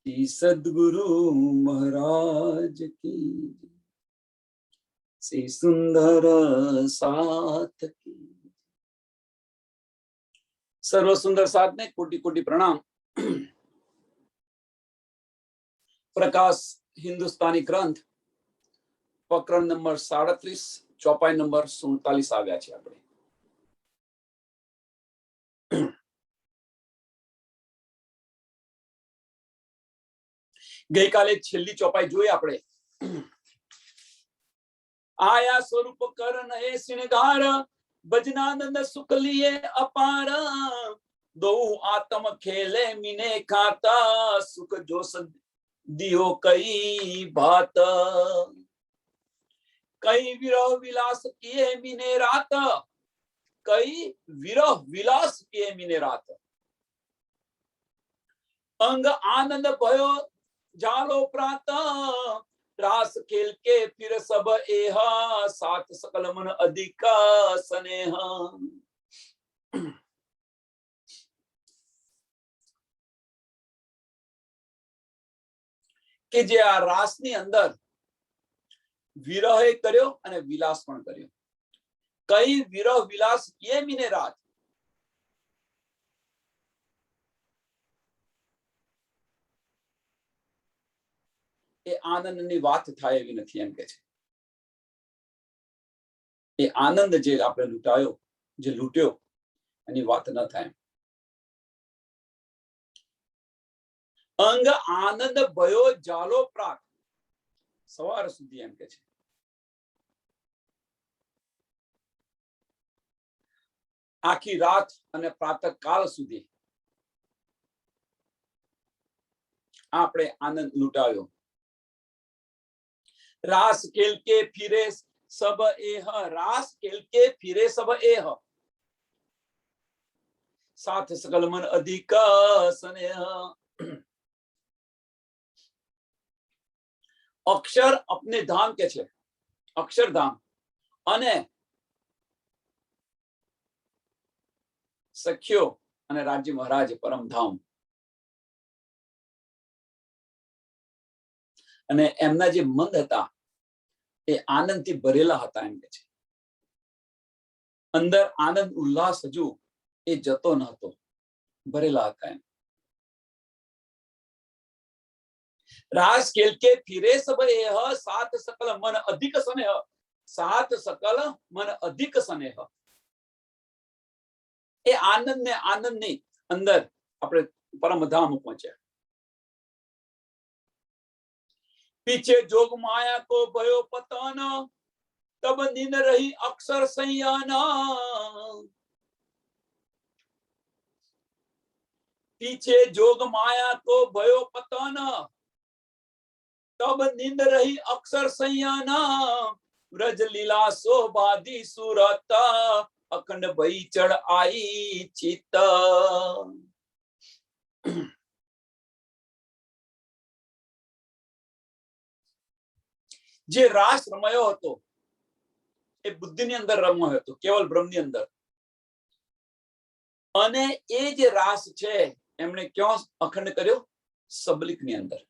श्री सद्गुरु महाराज की, श्री सुंदर साथ की। सर्व सुंदर साथ में कोटि कोटि प्रणाम। प्रकाश हिंदुस्तानी ग्रंथ प्रकरण नंबर 37 चौपाई नंबर 47 આવ્યા છે આપણે। ગઈકાલે છેલ્લી ચોપાઈ જોઈ આપણે। आया स्वरूप करण हे श्रृंगार, भजनानंद सुख लिए अपार। दो आत्म खेले मिने खाता, सुख जो दियो कई बात। कई विरह विलास किए मिने रात, कई विरह विलास किए मिने रात। अंग आनंद भयो जालो प्रात, रास खेल के फिर सब एह, सात सकल मन अधिक स्नेह। के जे आ रासनी अंदर विरहे कर्यो अने विलास पण कर्यो। कई विरह विलास किए मीने रात। ए आनंदनी वात थाय एवी नथी एम के छे। ए आनंद जे आपणे लूटायो, जे लूट्यो एनी वात न थाय। अंग आनंद भयो जालो प्रात, सवार सुधी एम के छे। आखी रात अने प्रातः काल सुधी आपणे आनंद लूटायो। रास खेल के फिरे सब एह, रास खेल के फिरे सब एह, साथ सकल मन अधिक स्नेह। अक्षर अपने धाम के छे, अक्षरधाम अने सख्यो अने राज्य महाराज परम धाम। अने एमना जे मन हता ए आनंद थी भरेला हता एम के छे। अंदर आनंद उल्लास हजू ए जतो न हतो, भरेला हता एम। रास खेल के फिरे सब एह, सात सकल मन अधिक स्नेह, सात सकल मन अधिक स्नेह। ए आनंद ने अंदर अपने परम धाम पहुंचे। पीछे जोग माया को भयो पतन, तब नींद रही अक्षर संयाना। पीछे जोग माया को भयो पतन, तब नींद रही अक्षर संयाना। व्रज लीला शोभादी सूरत, अखंड भई चढ़ आई चित। जे रास रमायो हतो ए बुद्धिनी अंदर रमयो हतो, केवल ब्रह्मनी अंदर। अने ए जे रास छे एमणे क्यों अखंड कर्यो? सबलिकनी अंदर।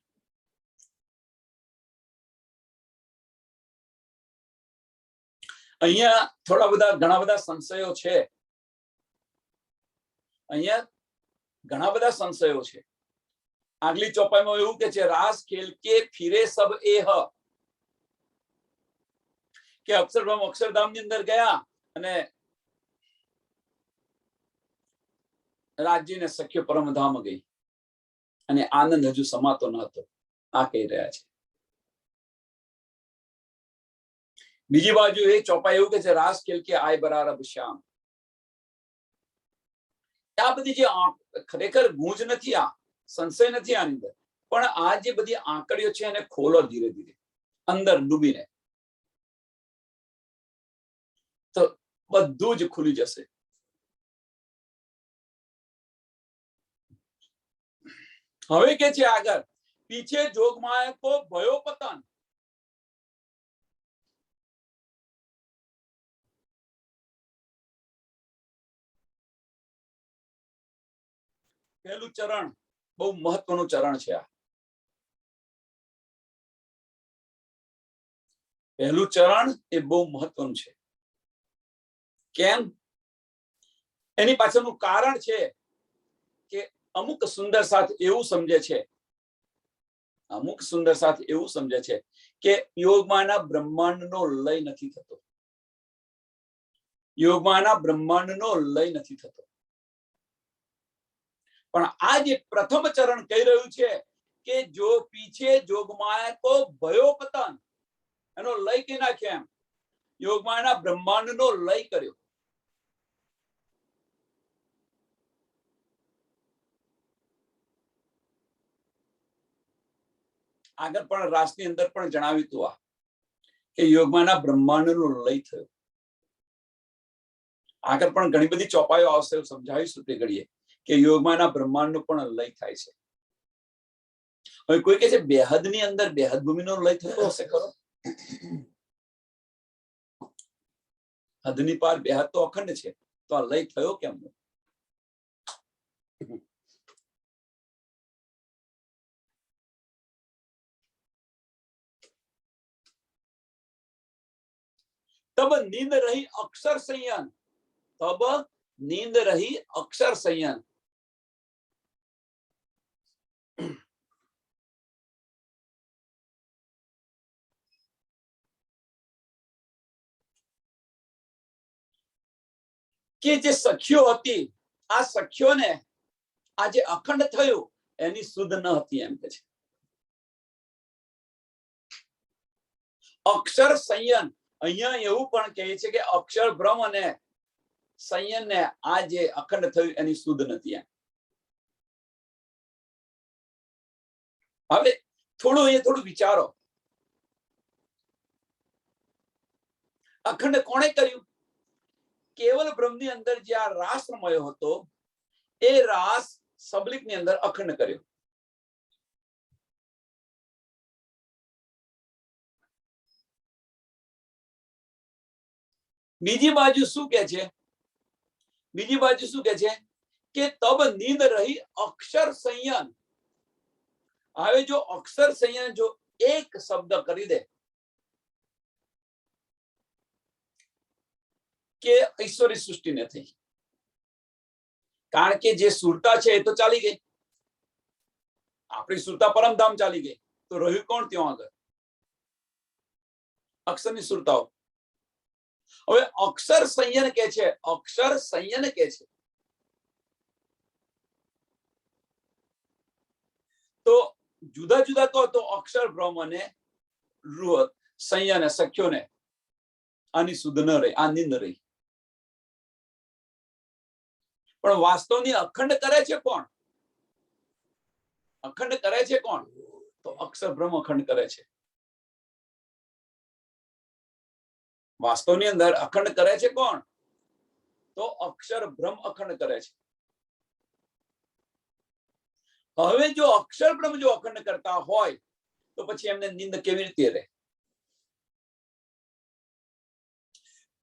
अहींया थोड़ा बधा घणा बधा संशयो छे। अहींया घणा बधा संशयो छे। आगली चौपाईमां एवुं के छे, रास खेल के फिरे सब एह, के अक्षरधाम अक्षरधाम नी अंदर गया अने राज्य ने सख्य परम धाम गई अने आनंद हजू समातो न हतो। आ कही रह्या छे। बीजी बाजु ए चौपाई एवुं के छे, रास खेल के आय बरारब श्याम। आ बधी जे खरेखर गूंज नथी, आ संशय नथी आनी अंदर, पण आ जे बधी आंकड़ीओ छे एने खोलो धीरे धीरे अंदर डूबीने, तो बधुं ज खुली जशे। हवे के छे आगर, पीछे जोगमाया को भयो पतन। पहलू चरण बहु महत्वનું ચરણ છે। પહેલું ચરણ એ બહુ મહત્વનું છે. કેમ? એની પાછળનું કારણ છે કે અમુક સુંદર સાથ એવું સમજે છે, અમુક સુંદર સાથ એવું સમજે છે કે યોગમાંના બ્રહ્માંડનો લય નથી થતો, યોગમાંના બ્રહ્માંડનો લય નથી થતો. પણ આ જે પ્રથમ ચરણ કહી રહ્યું છે કે જો પીછે જોગમાયા તો ભયો પતન, એનો લય કરી નાખ્યો. એમ યોગમાયાના બ્રહ્માંડનો લય કર્યો. આગળ પણ રાસની અંદર પણ જણાવ્યું હતું આ કે યોગમાયાના બ્રહ્માંડનો લય થયો. આગળ પણ ઘણી બધી ચોપાઈઓ આવશે, સમજાવીશું તે ઘડીએ કે યોગમાયાના બ્રહ્માંડનો પણ લય થાય છે. હવે કોઈ કહે છે બેહદની અંદર બેહદ ભૂમિનો લય થતો હશે ખરો? હદની પાર બેહદ તો અખંડ છે, તો આ લય થયો કેમ? તબ નીંદ રહી અક્ષર સંયન, તબ નીંદ રહી અક્ષર સંયન. કે જે સખીઓ હતી, આ સખીઓને આ જે અખંડ થયું એની સુધ ન હતી એમ કે છે. અક્ષર સંયન, અહીંયા એવું પણ કહે છે કે અક્ષર બ્રહ્મ અને સંયન ને આ જે અખંડ થયું એની સુધ નથી એમ. હવે થોડું વિચારો, અખંડ કોણે કર્યું? કેવલ બ્રહ્મની અંદર જે આ રાસ રમાયો હતો એ રાસ સબલિકની અંદર અખંડ કર્યો. બીજી બાજુ શું કે છે? બીજી બાજુ શું કે છે કે તબ નીંદ રહી અક્ષર સંયન. હવે જો અક્ષર સંયન જો એક શબ્દ કરી દે કે ઈશ્વરી સૃષ્ટિ ને થઈ, કારણ કે જે સુરતા છે એ તો ચાલી ગઈ, આપણી સુરતા પરમધામ ચાલી ગઈ, તો રહ્યું કોણ ત્યાં આગળ? અક્ષરની સુરતાઓ. હવે અક્ષર સંયન કે છે, અક્ષર સંયન કે છે, તો જુદા જુદા તો અક્ષર બ્રહ્મ અને સંયન સખ્યોને આની સુધ ન રહી, આ નિંદ રહી. પણ વાસ્તવની અખંડ કરે છે કોણ? અખંડ કરે છે કોણ? તો અક્ષર બ્રહ્મ અખંડ કરે છે. વાસ્તવની અંદર અખંડ કરે છે કોણ? તો અક્ષર બ્રહ્મ અખંડ કરે છે. હવે જો અક્ષર બ્રહ્મ જો અખંડ કરતા હોય તો પછી એમને નિંદ કેવી રીતે રહે?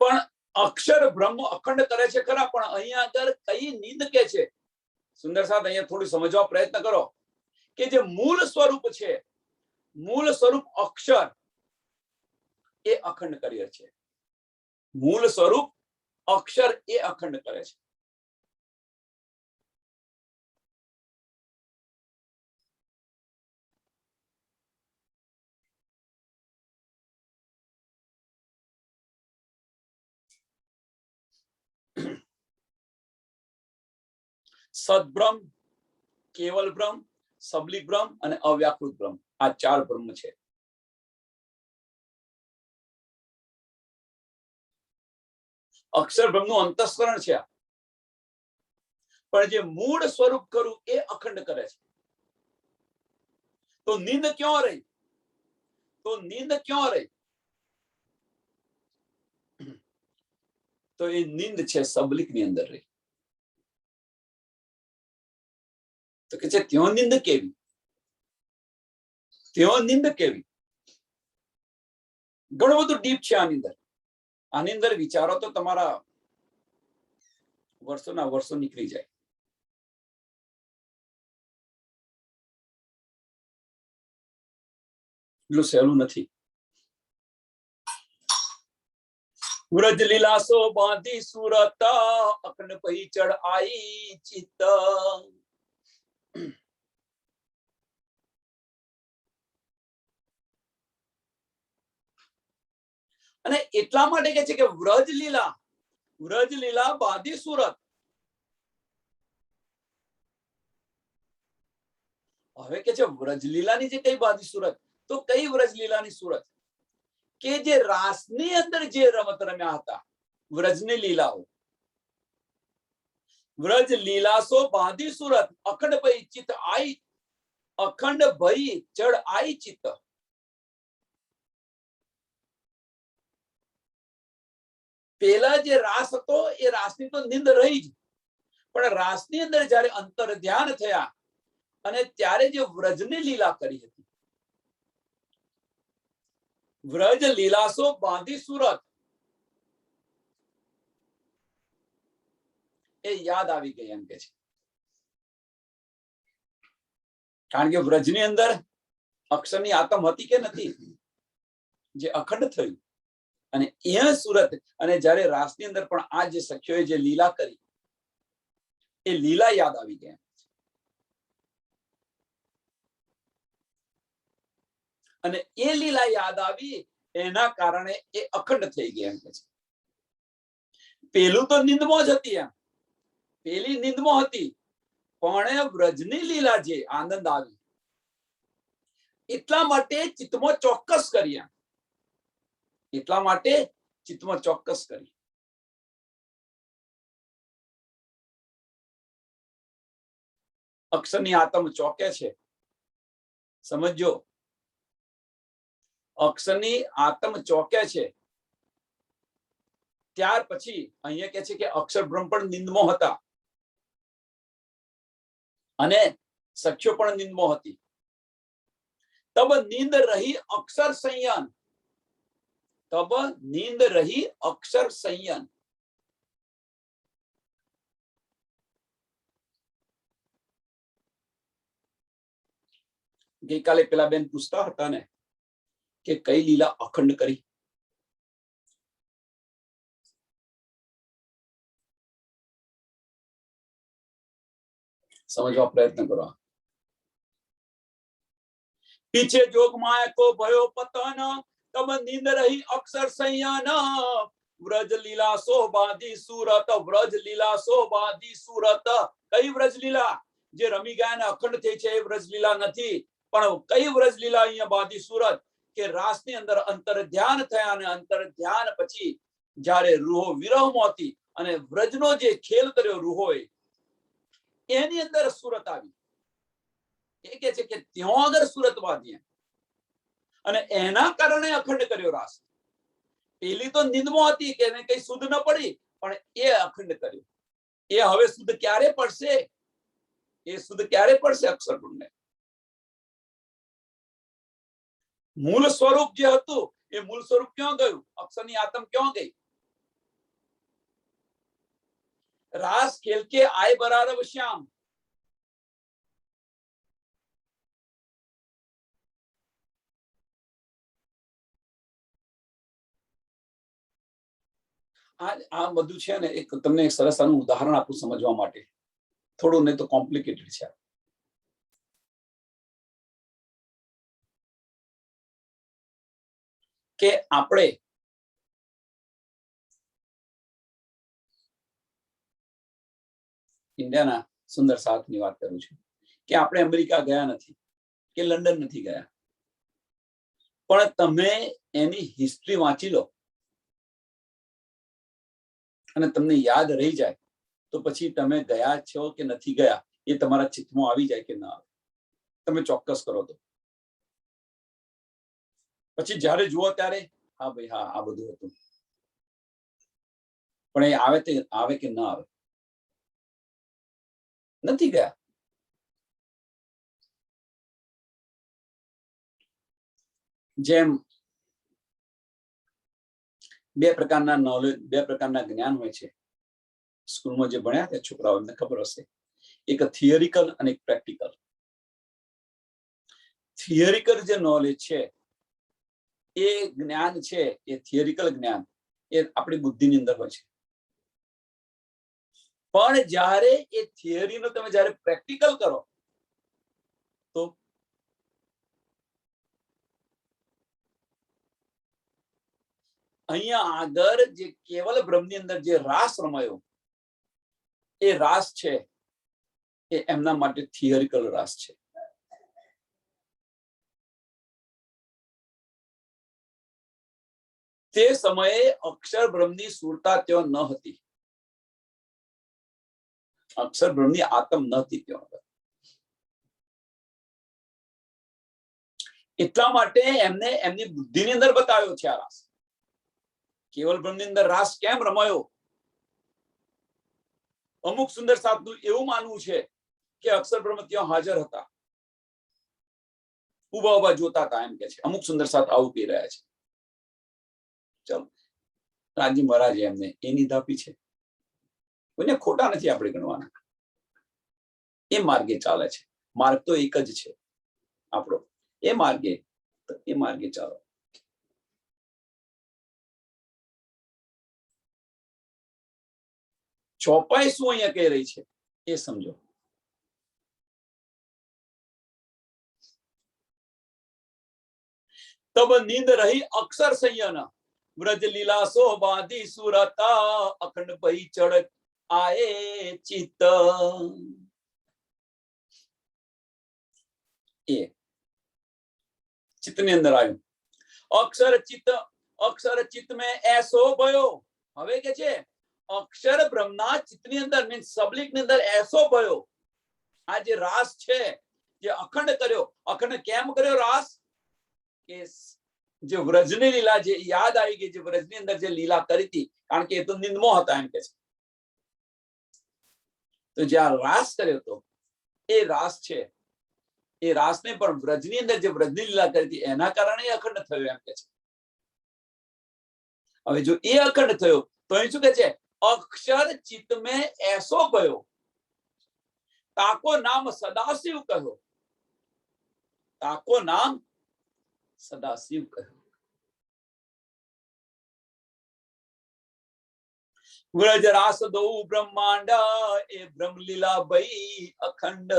પણ અક્ષર બ્રહ્મ અખંડ કરે છે ખરા, પણ અહીંયા આગળ કઈ નિંદ કે છે? સુંદર સાથ અહીંયા થોડું સમજવા પ્રયત્ન કરો કે જે મૂળ સ્વરૂપ છે, મૂળ સ્વરૂપ અક્ષર એ અખંડ કરે છે. મૂળ સ્વરૂપ અક્ષર એ અખંડ કરે છે. સદબ્રહ્મ, કેવલ બ્રહ્મ, સબલિક બ્રહ્મ અને અવ્યાકૃત બ્રહ્મ, આ ચાર બ્રહ્મ છે. અક્ષર બ્રહ્મનું અંતસ્કરણ છે, પણ જે મૂળ સ્વરૂપ કરું એ અખંડ કરે છે. તો નિંદ ક્યાં રહી? તો નિંદ ક્યાં રહી? તો એ નિંદ છે સબલિક ની અંદર રહી. તો કે છે ત્યાં નિંદ કેવી? ત્યાં નિંદ કેવી? ઘણું બધું ડીપ છે આની અંદર. આની અંદર વિચારો તો તમારા વર્ષોના વર્ષો નીકળી જાય. એટલું સહેલું નથી. વ્રજ લીલાસો બાંધી સુરત, અખંડ પહી ચઢ આઈ ચિત્ત. અને એટલા માટે કે છે કે વ્રજ લીલા બાંધી સુરત. હવે કે છે વ્રજલીલાની જે કઈ બાંધી સુરત, તો કઈ વ્રજલીલાની સુરત? કે જે રાસની અંદર જે રમત રમ્યા હતા, વ્રજની લીલાઓ. વ્રજ લીલાસો બાંધી સુરત, અખંડ ભઈ ચિત્ત આઈ, અખંડ ભઈ ચઢ આઈ ચિત્ત. પેલા જે રાસ હતો એ રાસની તો નિંદ રહી જ, પણ રાસની અંદર જ્યારે અંતર ધ્યાન થયા અને ત્યારે જે વ્રજની લીલા કરી હતી, વ્રજ લીલાસો બાંધી સુરત, એ યાદ આવી ગઈ એમ કે છે. કારણ કે વ્રજની અંદર અક્ષરની આતમ હતી કે નથી, જે અખંડ થયું. અને એ સુરત, અને જ્યારે રાસની અંદર પણ આ જે સખીઓએ જે લીલા કરી, એ લીલા યાદ આવી ગયા. અને એ લીલા યાદ આવી એના કારણે એ અખંડ થઈ ગયા એમ કે છે. પેલું તો નિંદમાં જ હતી, એમ પેલી નિંદમાં હતી, પણ વ્રજની લીલા જે આનંદ આવી એટલા માટે ચિત્તમાં ચોક્કસ કરી, એમ એટલા માટે ચિત્તમાં ચોક્કસ કરી. અક્ષરની આતમ ચોકે છે, સમજો. અક્ષરની આતમ ચોકે છે. ત્યાર પછી અહીંયા કે છે કે અક્ષર બ્રહ્મ પણ નિંદમાં હતા અને સખ્યો પણ નિંદમાં હતી. તબ નીંદ રહી અક્ષર સંયન, તબ નીંદ રહી અક્ષર સંયન. ગઈકાલે પેલા બેન પૂછતા હતા ને કે કઈ લીલા અખંડ કરી. સમજવા પ્રયત્ન કરો. पीछे जोग माया को भयो पतन, तब नींद रही अक्षर संयन. व्रज लीला सो बांधी सूरत, व्रज लीला सो बांधी सूरत. कई व्रज लीला જે રમી ગયા ને અખંડ થઈ છે એ વ્રજ લીલા નથી, પણ કઈ વ્રજ લીલા અહીંયા બાંધી સુરત કે રાસની અંદર અંતર ધ્યાન થયા અને અંતર ધ્યાન પછી જ્યારે રૂહો વિરહમાં હતી અને વ્રજનો જે ખેલ કર્યો રૂહોએ, એની અંદર સુરત આવી. એ કે છે કે ત્યાં આગળ સુરત બાંધી અને એના કારણે અખંડ કર્યો રાસ. પેલી તો નિંદમાં હતી કે એને કઈ શુદ્ધ ન પડી, પણ એ અખંડ કર્યો. એ હવે શુદ્ધ ક્યારે પડશે? એ શુદ્ધ ક્યારે પડશે અક્ષરગુણને? મૂળ સ્વરૂપ જે હતું એ મૂળ સ્વરૂપ ક્યાં ગયું? અક્ષરની આતમ ક્યાં ગઈ? રાસ ખેલ કે આય બરારવ શ્યામ. આ બધું છે ને, એક તમને એક સરસ આનું ઉદાહરણ આપું સમજવા માટે. થોડું નહીં તો કોમ્પ્લિકેટેડ છે. કે આપણે ઇન્ડિયાના સુંદર સાથની વાત કરું છું કે આપણે અમેરિકા ગયા નથી કે લંડન નથી ગયા, પણ તમે એની હિસ્ટ્રી વાંચી લો અને તમને યાદ રહી જાય તો પછી તમે ગયા છો કે નથી ગયા એ તમારા ચિત્તમાં આવી જાય કે ના આવે, તમે ચોક્કસ કરો તો. પછી જ્યારે જુઓ ત્યારે હા ભાઈ હા આ બધું હતું, પણ એ આવે કે ના આવે? નથી ગયા. જેમ બે પ્રકારના નોલેજ, બે પ્રકારના જ્ઞાન હોય છે સ્કૂલમાં જે ભણ્યા ત્યાં છોકરાઓ, એમને ખબર હશે. એક થિયરિકલ અને એક પ્રેક્ટિકલ. થિયરિકલ જે નોલેજ છે એ જ્ઞાન છે, એ થિયરિકલ જ્ઞાન એ આપણી બુદ્ધિની અંદર હોય છે. પણ જ્યારે એ થિયરીનો તમે જ્યારે પ્રેક્ટિકલ કરો તો અહીંયા આગળ જે કેવલ બ્રહ્મની અંદર જે રાસ રમાયો એ રાસ છે એ એમના માટે થિયરિકલ રાસ છે. તે સમયે અક્ષર બ્રહ્મની સુરતા ત્યાં ન હતી. અક્ષર બ્રહ્મની આત્મ ન હતી ત્યાં. એટલા માટે એમને એમની બુદ્ધિની અંદર બતાવ્યો છે આ રાસ. કેવલ બ્રહ્મની અંદર રાસ કેમ રમાયો? અમુક સુંદર સાધનું એવું માનવું છે કે અક્ષર બ્રહ્મ ત્યાં હાજર હતા, ઉભા ઉભા જોતા હતા એમ કે છે. અમુક સુંદર સાથ આવું કહી રહ્યા છે. ચલો, રાજી મહારાજે એમને એની ધાપી છે. કોઈને ખોટા નથી આપણે ગણવાના. એ માર્ગે ચાલે છે. માર્ગ તો એક જ છે આપણો. એ માર્ગે ચાલો. ચોપાઈ શું અહીંયા કહી રહી છે એ સમજો. તબ નીંદ રહી અક્ષર સંયન, વ્રજ લીલા શોભાદી સુરતા, અખંડ ભઈ ચડ આયે ચિત્ત. એ ચિત્તની અંદર આવ્યું. અક્ષર ચિત્ત મેં એસો ભયો. હવે કે છે અક્ષર બ્રહ્મના ચિત્તની અંદર મીન્સ સબલિક ની અંદર એસો ભયો. આ જે રાસ છે જે અખંડ કર્યો. અખંડ કેમ કર્યો રાસ? કે જે વ્રજની લીલા જે યાદ આવી ગઈ, જે વ્રજની અંદર જે લીલા કરી હતી, કારણ કે એ તો નિંદમો હતા એમ કે છે. તો જ્યાં રાસ કર્યો હતો એ રાસ છે. એ રાસને પણ વ્રજની અંદર જે વ્રજની લીલા કરી હતી એના કારણે અખંડ થયો એમ કે છે. હવે જો એ અખંડ થયો તો અહીં શું કે છે? અક્ષર ચિત્ત મેં એસો ગયો, તાકો નામ સદાશિવ કહ્યો. તાકો નામ સદાશિવ કહ્યો. વ્રજ રાસ દો બ્રહ્માંડ, એ બ્રહ્મ લીલા ભઈ અખંડ.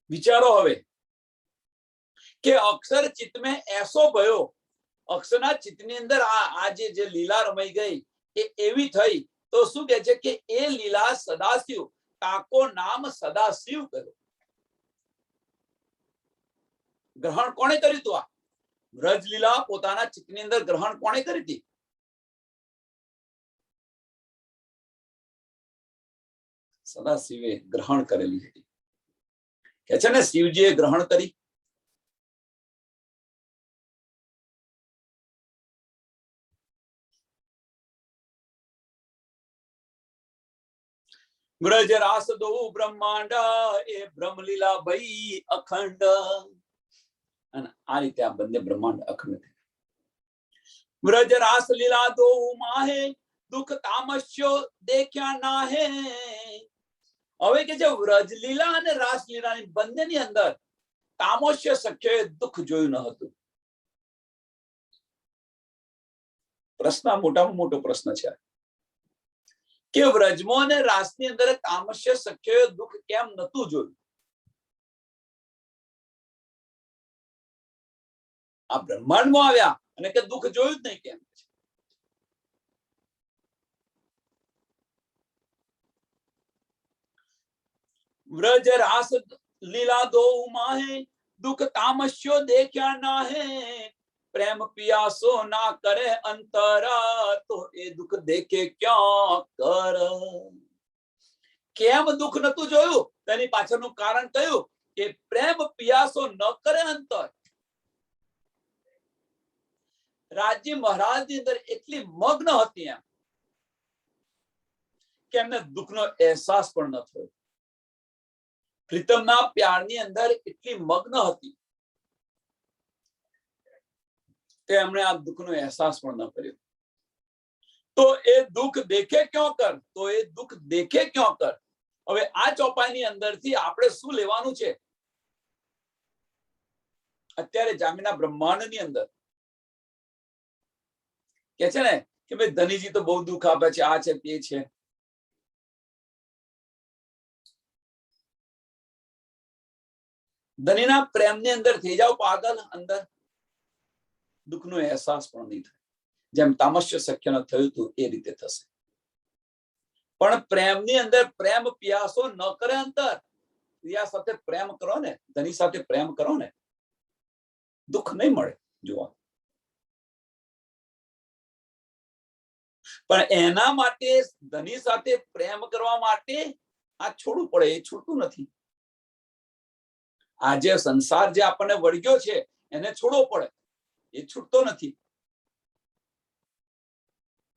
વિચારો હવે કે અક્ષર ચિત્ત મેં એસો ભયો. અક્ષરના ચિત્તની અંદર આ જે લીલા રમાઈ ગઈ એ એવી થઈ તો શું કે છે કે એ લીલા સદાશિવ, તાકો નામ સદાશિવ કર્યો. ગ્રહણ કોણે કર્યું હતું? આ વ્રજ લીલા પોતાના ચિત્તની અંદર ગ્રહણ કોણે કરી હતી? સદાશિવે ગ્રહણ કરેલી હતી. કે છે ને શિવજીએ ગ્રહણ કરી. વ્રજ રાસ દો બ્રહ્માંડ, એ બ્રહ્મ લીલા ભઈ અખંડ. અને આ રીતે આ બંને બ્રહ્માંડ અખંડ થયા. વ્રજ રાસ લીલા દો માહે, દુઃખ તામસ્યો દેખ્યા નાહે. હવે કે છે વ્રજ લીલા અને રાસ લીલાની બંનેની અંદર તામસ્ય સખ્ય દુઃખ જોયું ન હતું. પ્રશ્ન મોટામાં મોટો પ્રશ્ન છે કે વ્રજમો અને રાસની અંદર તામસ્ય સખ્ય દુઃખ કેમ નતું જોયું? આ બ્રહ્માંડમાં આવ્યા અને કે દુઃખ જોયું જ નહીં કેમ? વ્રજ રાસ લીલા દો માહે, દુઃખ તામસ્યો દેખ્યા નાહે. પ્રેમ પિયાસો ના કરે અંતરા, તો એ દુઃખ દેખે ક્યાં કર. કેમ દુઃખ નતું જોયું? તેની પાછળનું કારણ કયું? કે પ્રેમ પિયાસો ન કરે અંતર. રાજી મહારાજ ની અંદર એટલી મગ્ન હતી એમ કે એમને દુઃખનો અહેસાસ પણ ન થયો. પ્રીતમના પ્યારની અંદર એટલી મગ્ન હતી કે એમણે આ દુઃખનો અહેસાસ પણ ન કર્યો. તો એ દુઃખ દેખે ક્યાં કર? તો એ દુઃખ દેખે ક્યાં કર? હવે આ ચોપાઈની અંદરથી આપણે શું લેવાનું છે? અત્યારે જામીના બ્રહ્માંડની અંદર કે છે ને કે ભાઈ ધનીજી તો બહુ દુઃખ આપે છે, આ છે તે છે. ધનીના પ્રેમની અંદર થઈ જાવ પાગલ, અંદર દુઃખનો અહેસાસ પણ નહીં થાય. જેમ તામસ્ય સખ્યનો થયું હતું એ રીતે થશે. પણ પ્રેમની અંદર પ્રેમ પિયાસો ન કરે. અંતર પ્રિયા સાથે પ્રેમ કરો ને, ધની સાથે પ્રેમ કરો ને, દુઃખ નહીં મળે જોવા. પણ એના માટે ધની સાથે પ્રેમ કરવા માટે આ છોડવું પડે. એ છૂટતું નથી. આજે સંસાર જે આપણને વળગ્યો છે એને છોડવો પડે. એ છૂટતો નથી.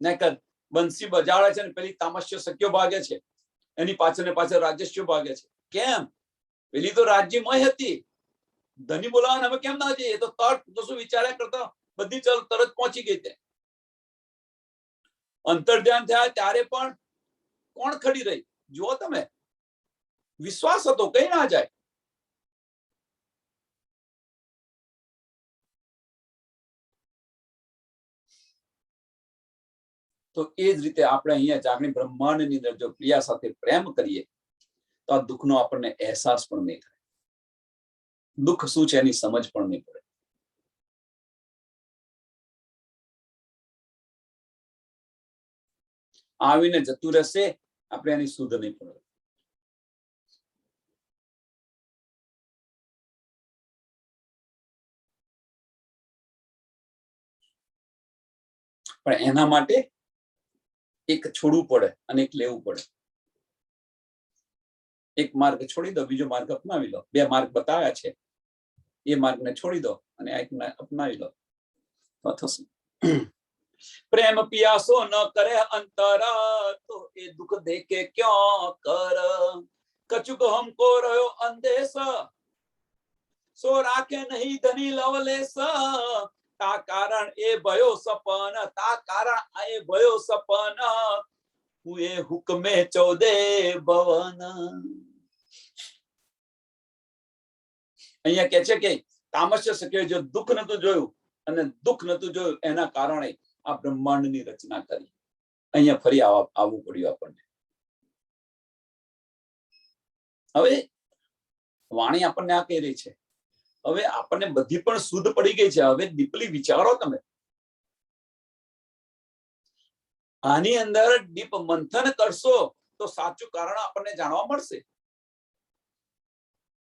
નકર બંસી બજાડે છે ને પેલી તામસ્ય સખ્યો ભાગે છે, એની પાછળ ને પાછળ રાજસ્યો ભાગે છે. કેમ? પેલી તો રાજ્યમય હતી. ધની બોલાવાને અમે કેમ ના જઈએ? તો તરત કશું વિચાર્યા કરતા બધી ચલ તરત પહોંચી ગઈ. તે અંતર ધ્યાન થયા ત્યારે પણ કોણ ખડી રહી? જુઓ તમે, વિશ્વાસ હતો, કઈ ના જાય. તો એ જ રીતે આપણે અહીંયા જાગણી બ્રહ્માંડની અંદર જો પ્રિયા સાથે પ્રેમ કરીએ તો આ દુઃખનો આપણને અહેસાસ પણ નહીં થાય. દુઃખ શું છે એની સમજ પણ નહીં પડે. આવીને જતું રહેશે, આપણે એની સુધ નહીં પડે. પણ એના માટે એક છોડવું પડે અને એક લેવું પડે. એક માર્ગ છોડી દો, બીજો માર્ગ અપનાવી લો. બે માર્ગ બતાવ્યા છે, એ માર્ગને છોડી દો અને આ એકને અપનાવી લો તો થશે. પ્રેમ પિયાસો ન કરે અંતર, તો એ દુઃખ દેખે ક્યાં કર. કચુક હમકો રહ્યો અંદેશ, સો રાખે નહીં ધની લવલેશ. તા કારણ એ ભયો સપન, તા કારણ એ ભયો સપન, હું એ હુકમે 14 ભવન. અહીંયા કે છે કે તામસ્ય સખ્યોએ જો દુઃખ નતું જોયું અને દુઃખ નતું જોયું એના કારણે આ બ્રહ્માંડની રચના કરી. અહીંયા ફરી આવવું પડ્યું આપણને. હવે વાણી આપણને આ કહી રહી છે, હવે આપણને બધી પણ શુદ્ધ પડી ગઈ છે. હવે ડીપલી વિચારો તમે. આની અંદર ડીપ મંથન કરશો તો સાચું કારણ આપણને જાણવા મળશે.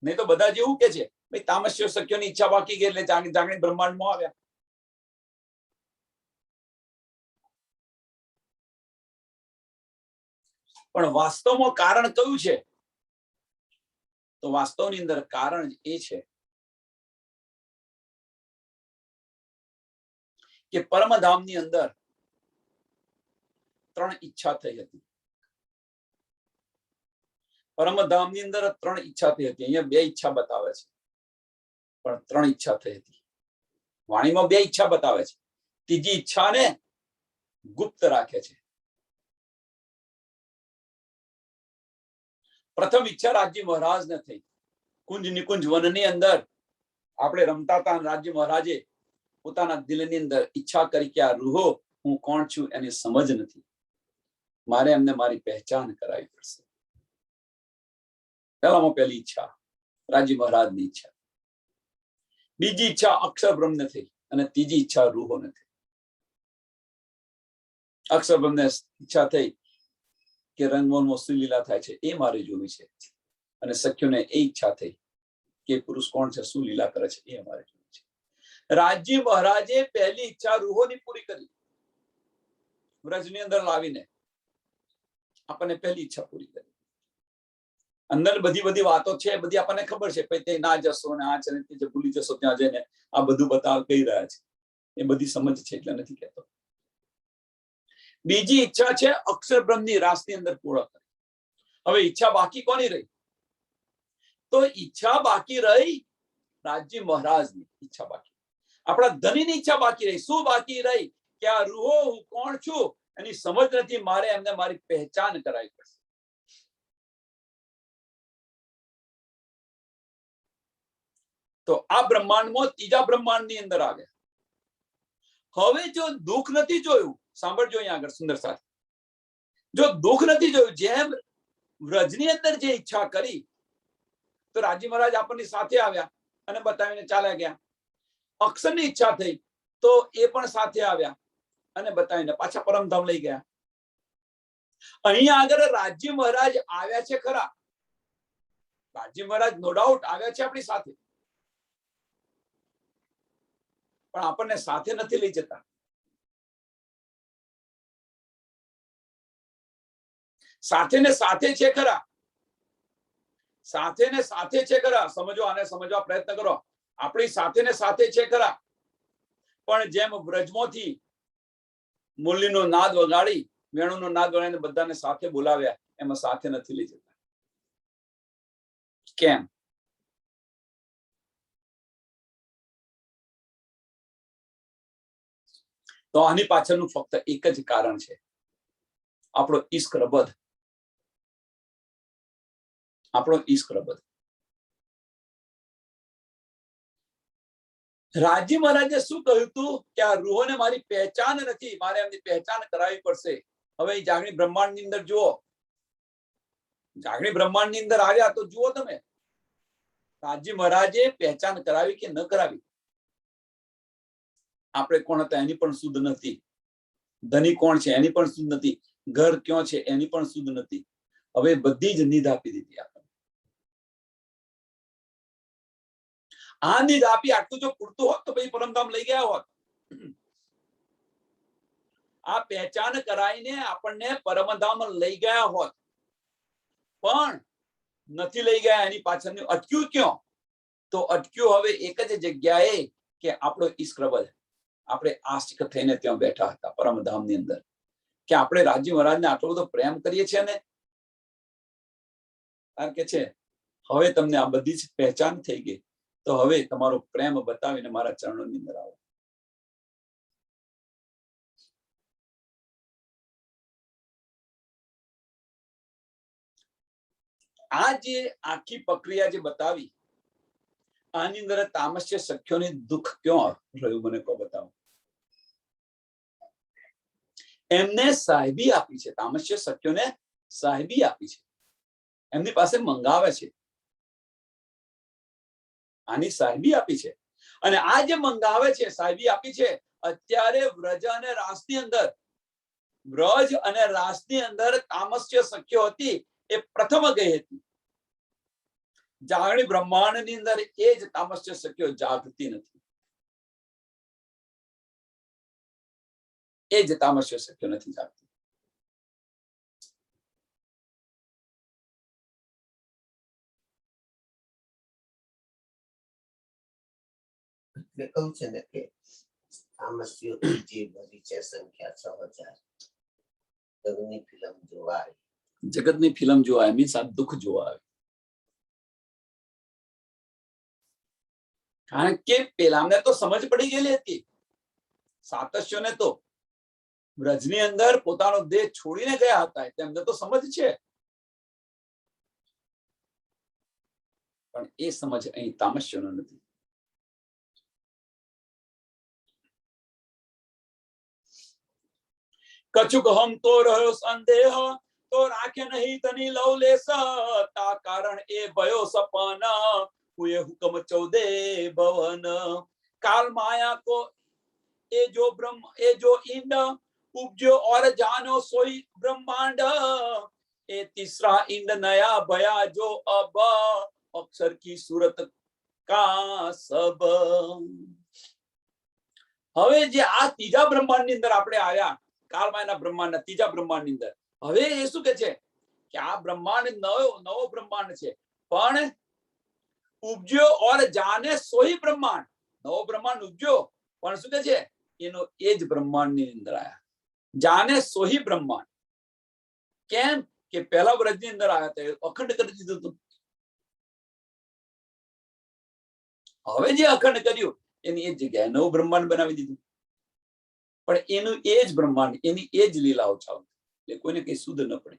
નહીં તો બધા જેવું કે છે ભાઈ તામસ્ય સખ્યોની ઈચ્છા બાકી ગઈ એટલે જાગણી બ્રહ્માંડમાં આવ્યા. પણ વાસ્તવમાં કારણ કયું છે? તો વાસ્તવની અંદર કારણ એ છે કે પરમધામની અંદર 3 ઈચ્છા થઈ હતી. પરમધામની અંદર 3 ઈચ્છા થઈ હતી. અહીંયા 2 ઈચ્છા બતાવે છે, પણ 3 ઈચ્છા થઈ હતી. વાણીમાં 2 ઈચ્છા બતાવે છે. ત્રીજી ઈચ્છાને ગુપ્ત રાખે છે. પ્રથમ ઈચ્છા રાજ્ય મહારાજને થઈ. કુંજ નિકુંજ વનની અંદર આપણે રમતા હતા. રાજ્ય મહારાજે પોતાના દિલની અંદર ઈચ્છા કરી કે આ રૂહો હું કોણ છું એની સમજ નથી, મારે એમને મારી પહેચાન કરાવી પડશે. પહેલામાં પહેલી ઈચ્છા રાજ્ય મહારાજની ઈચ્છા. બીજી ઈચ્છા અક્ષર બ્રહ્મને થઈ અને ત્રીજી ઈચ્છા રૂહોને થઈ. અક્ષર બ્રહ્મને ઈચ્છા થઈ કે રંગમોહનમાં શું લીલા થાય છે એ મારે જોવી છે, અને સખ્યોને એ ઈચ્છા થઈ કે પુરુષ કોણ છે, શું લીલા કરે છે એ અમારે જોવું છે. રાજ્ય મહારાજે પહેલી ઈચ્છા રૂહોની પૂરી કરી. વ્રજની અંદર લાવીને આપણને પહેલી ઈચ્છા પૂરી કરી. અંદર બધી વાતો છે, બધી આપણને ખબર છે. તે ના જશો ને આ છે ને તે ભૂલી જશો, ત્યાં જઈને આ બધું કહી રહ્યા છે. એ બધી સમજ છે એટલે નથી કહેતો. બીજી ઈચ્છા છે અક્ષર બ્રહ્મની રાસની અંદર પૂર્ણ કરી. હવે ઈચ્છા બાકી કોની રહી? તો ઈચ્છા બાકી રહી રાજ્ય મહારાજની ઈચ્છા બાકી. આપણા ધનીની ઈચ્છા બાકી રહી. શું બાકી રહી? કે આ રૂહો હું કોણ છું એની સમજ નથી, મારે એમને મારી પહેચાન કરાવી પડશે. તો આ બ્રહ્માંડમાં ત્રીજા બ્રહ્માંડની અંદર આવ્યા. હવે જો દુઃખ નથી જોયું, સાંભળજો અહીંયા આગળ સુંદર સાથે, જો દુઃખ નથી જોયું, જેમ વ્રજની અંદર જે ઈચ્છા કરી તો રાજી મહારાજ આપણની સાથે આવ્યા અને બતાવીને ચાલ્યા ગયા. અક્ષરની ઈચ્છા થઈ તો એ પણ સાથે આવ્યા અને બતાવીને પાછા પરમધામ લઈ ગયા. અહીંયા આગળ રાજી મહારાજ આવ્યા છે ખરા, રાજી મહારાજ નો ડાઉટ આવ્યા છે આપણી સાથે, પણ આપણને સાથે નથી લઈ જતા. સાથે ને સાથે છે ખરા, સાથે ને સાથે છે ખરા, સમજો, આને સમજવા પ્રયત્ન કરો. આપણી સાથે ને સાથે છે ખરા, પણ જેમ વ્રજમાંથી મુરલીનો નાદ વગાડી, વેણુનો નાદ વગાડીને બધાને સાથે બોલાવ્યા, એમાં સાથે નથી લઈ જતા. કેમ? તો આની પાછળનું ફક્ત એક જ કારણ છે, આપણો ઈશ્ક રબદ, આપણો ઈશ્ક રબદ. રાજી મહારાજે શું કહ્યું હતું કે આ રૂહોને મારી પહેચાન નથી, મારે એમની પહેચાન કરાવવી પડશે. હવે જાગણી બ્રહ્માંડ ની અંદર જુઓ, જાગણી બ્રહ્માંડ ની અંદર આવ્યા તો જુઓ તમે, રાજી મહારાજે પહેચાન કરાવી કે ન કરાવી? આપણે કોણ હતા એની પણ શુદ્ધ નથી, ધની કોણ છે એની પણ શુદ્ધ નથી, ઘર ક્યાં છે એની પણ શુદ્ધ નથી. હવે બધી જ નિધ આપી દીધી આપણને. આ નિધ આપી આટલું જો પૂરતું હોત તો પછી પરમધામ લઈ ગયા હોત. આ પહેચાન કરાઈને આપણને પરમધામ લઈ ગયા હોત, પણ નથી લઈ ગયા. એની પાછળનું અટક્યું ક્યાં? તો અટક્યું હવે એક જ જગ્યાએ કે આપણો ઈશ્ક રબદ. આપણે આશિક થઈને ત્યાં બેઠા હતા પરમધામ ની અંદર, કે આપણે રાજી મહારાજને આટલો બધો પ્રેમ કરીએ છીએ ને, કારણ કે છે હવે તમને આ બધી જ પહેચાન થઈ ગઈ, તો હવે તમારો પ્રેમ બતાવીને મારા ચરણોની અંદર આવો. આ જે આખી પ્રક્રિયા જે બતાવી, આની અંદર તામસ્ય સખ્યોની દુઃખ ક્યાં રહ્યું મને કહો, બતાવો. એમને સાહેબી આપી છે, તામસ્ય સખ્યોને સાહેબી આપી છે, એમની પાસે મંગાવે છે, આની સાહેબી આપી છે. અને આ જે મંગાવે છે, સાહેબી આપી છે, અત્યારે વ્રજ અને રાસની અંદર, વ્રજ અને રાસની અંદર તામસ્ય સખ્યો હતી એ પ્રથમ ગઈ હતી. જાગણી બ્રહ્માંડ ની અંદર એ જ તામસ્ય સખ્યો જાગતી નથી, એ જ તામસ્ય સખ્યો નથી જાગતી. એટલે કહું છે ને કે તામસ્યો જે બધી છે સંખ્યા 6000. જગતની ફિલ્મ જોવા આવી, જગતની ફિલ્મ જોવા આવી મીન્સ આ દુઃખ જોવા આવી. કારણ કે પેલાને તો સમજ પડી ગયેલી હતી, સાતસ્યોને તો વ્રજની અંદર પોતાનો દેહ છોડીને ગયા હતા, તેમને તો સમજ છે, પણ એ સમજ અહીં તામસ્યોનો નથી. કચુક હમ તો રહ્યો સંદેહ, તો રાખે નહીં તની લવલેશ, તા કારણ એ ભયો સપન, હુએ હુકમ 14 ભવન. કાલ માયા કો એ જો इंड उपजो और जानो सोई ब्रह्मांड, ए तीसरा इंड नया भया जो अब अक्षर की सूरत का सब. હવે જે આ ત્રીજા બ્રહ્માંડ ની અંદર આપણે આવ્યા, કાળમાયના બ્રહ્માંડ, ત્રીજા બ્રહ્માંડ ની અંદર, હવે એ શું કે છે કે આ બ્રહ્માંડ નવો બ્રહ્માંડ છે, પણ ઉપજ્યો ઓર જાને સોઈ બ્રહ્માંડ, નવો બ્રહ્માંડ ઉપજ્યો, પણ શું કે છે એનો એ જ બ્રહ્માંડ ની અંદર આયા, જાને સોહી બ્રહ્માંડ. કેમ કે પહેલા વ્રજ ની અંદર આવ્યા હતા, અખંડ કરી દીધું હતું. હવે જે અખંડ કર્યું એની એ જ જગ્યાએ નવું બ્રહ્માંડ બનાવી દીધું, પણ એનું એ જ બ્રહ્માંડ, એની એ જ લીલાઓ ચાલુ, એટલે કોઈને કઈ શુદ્ધ ન પડે.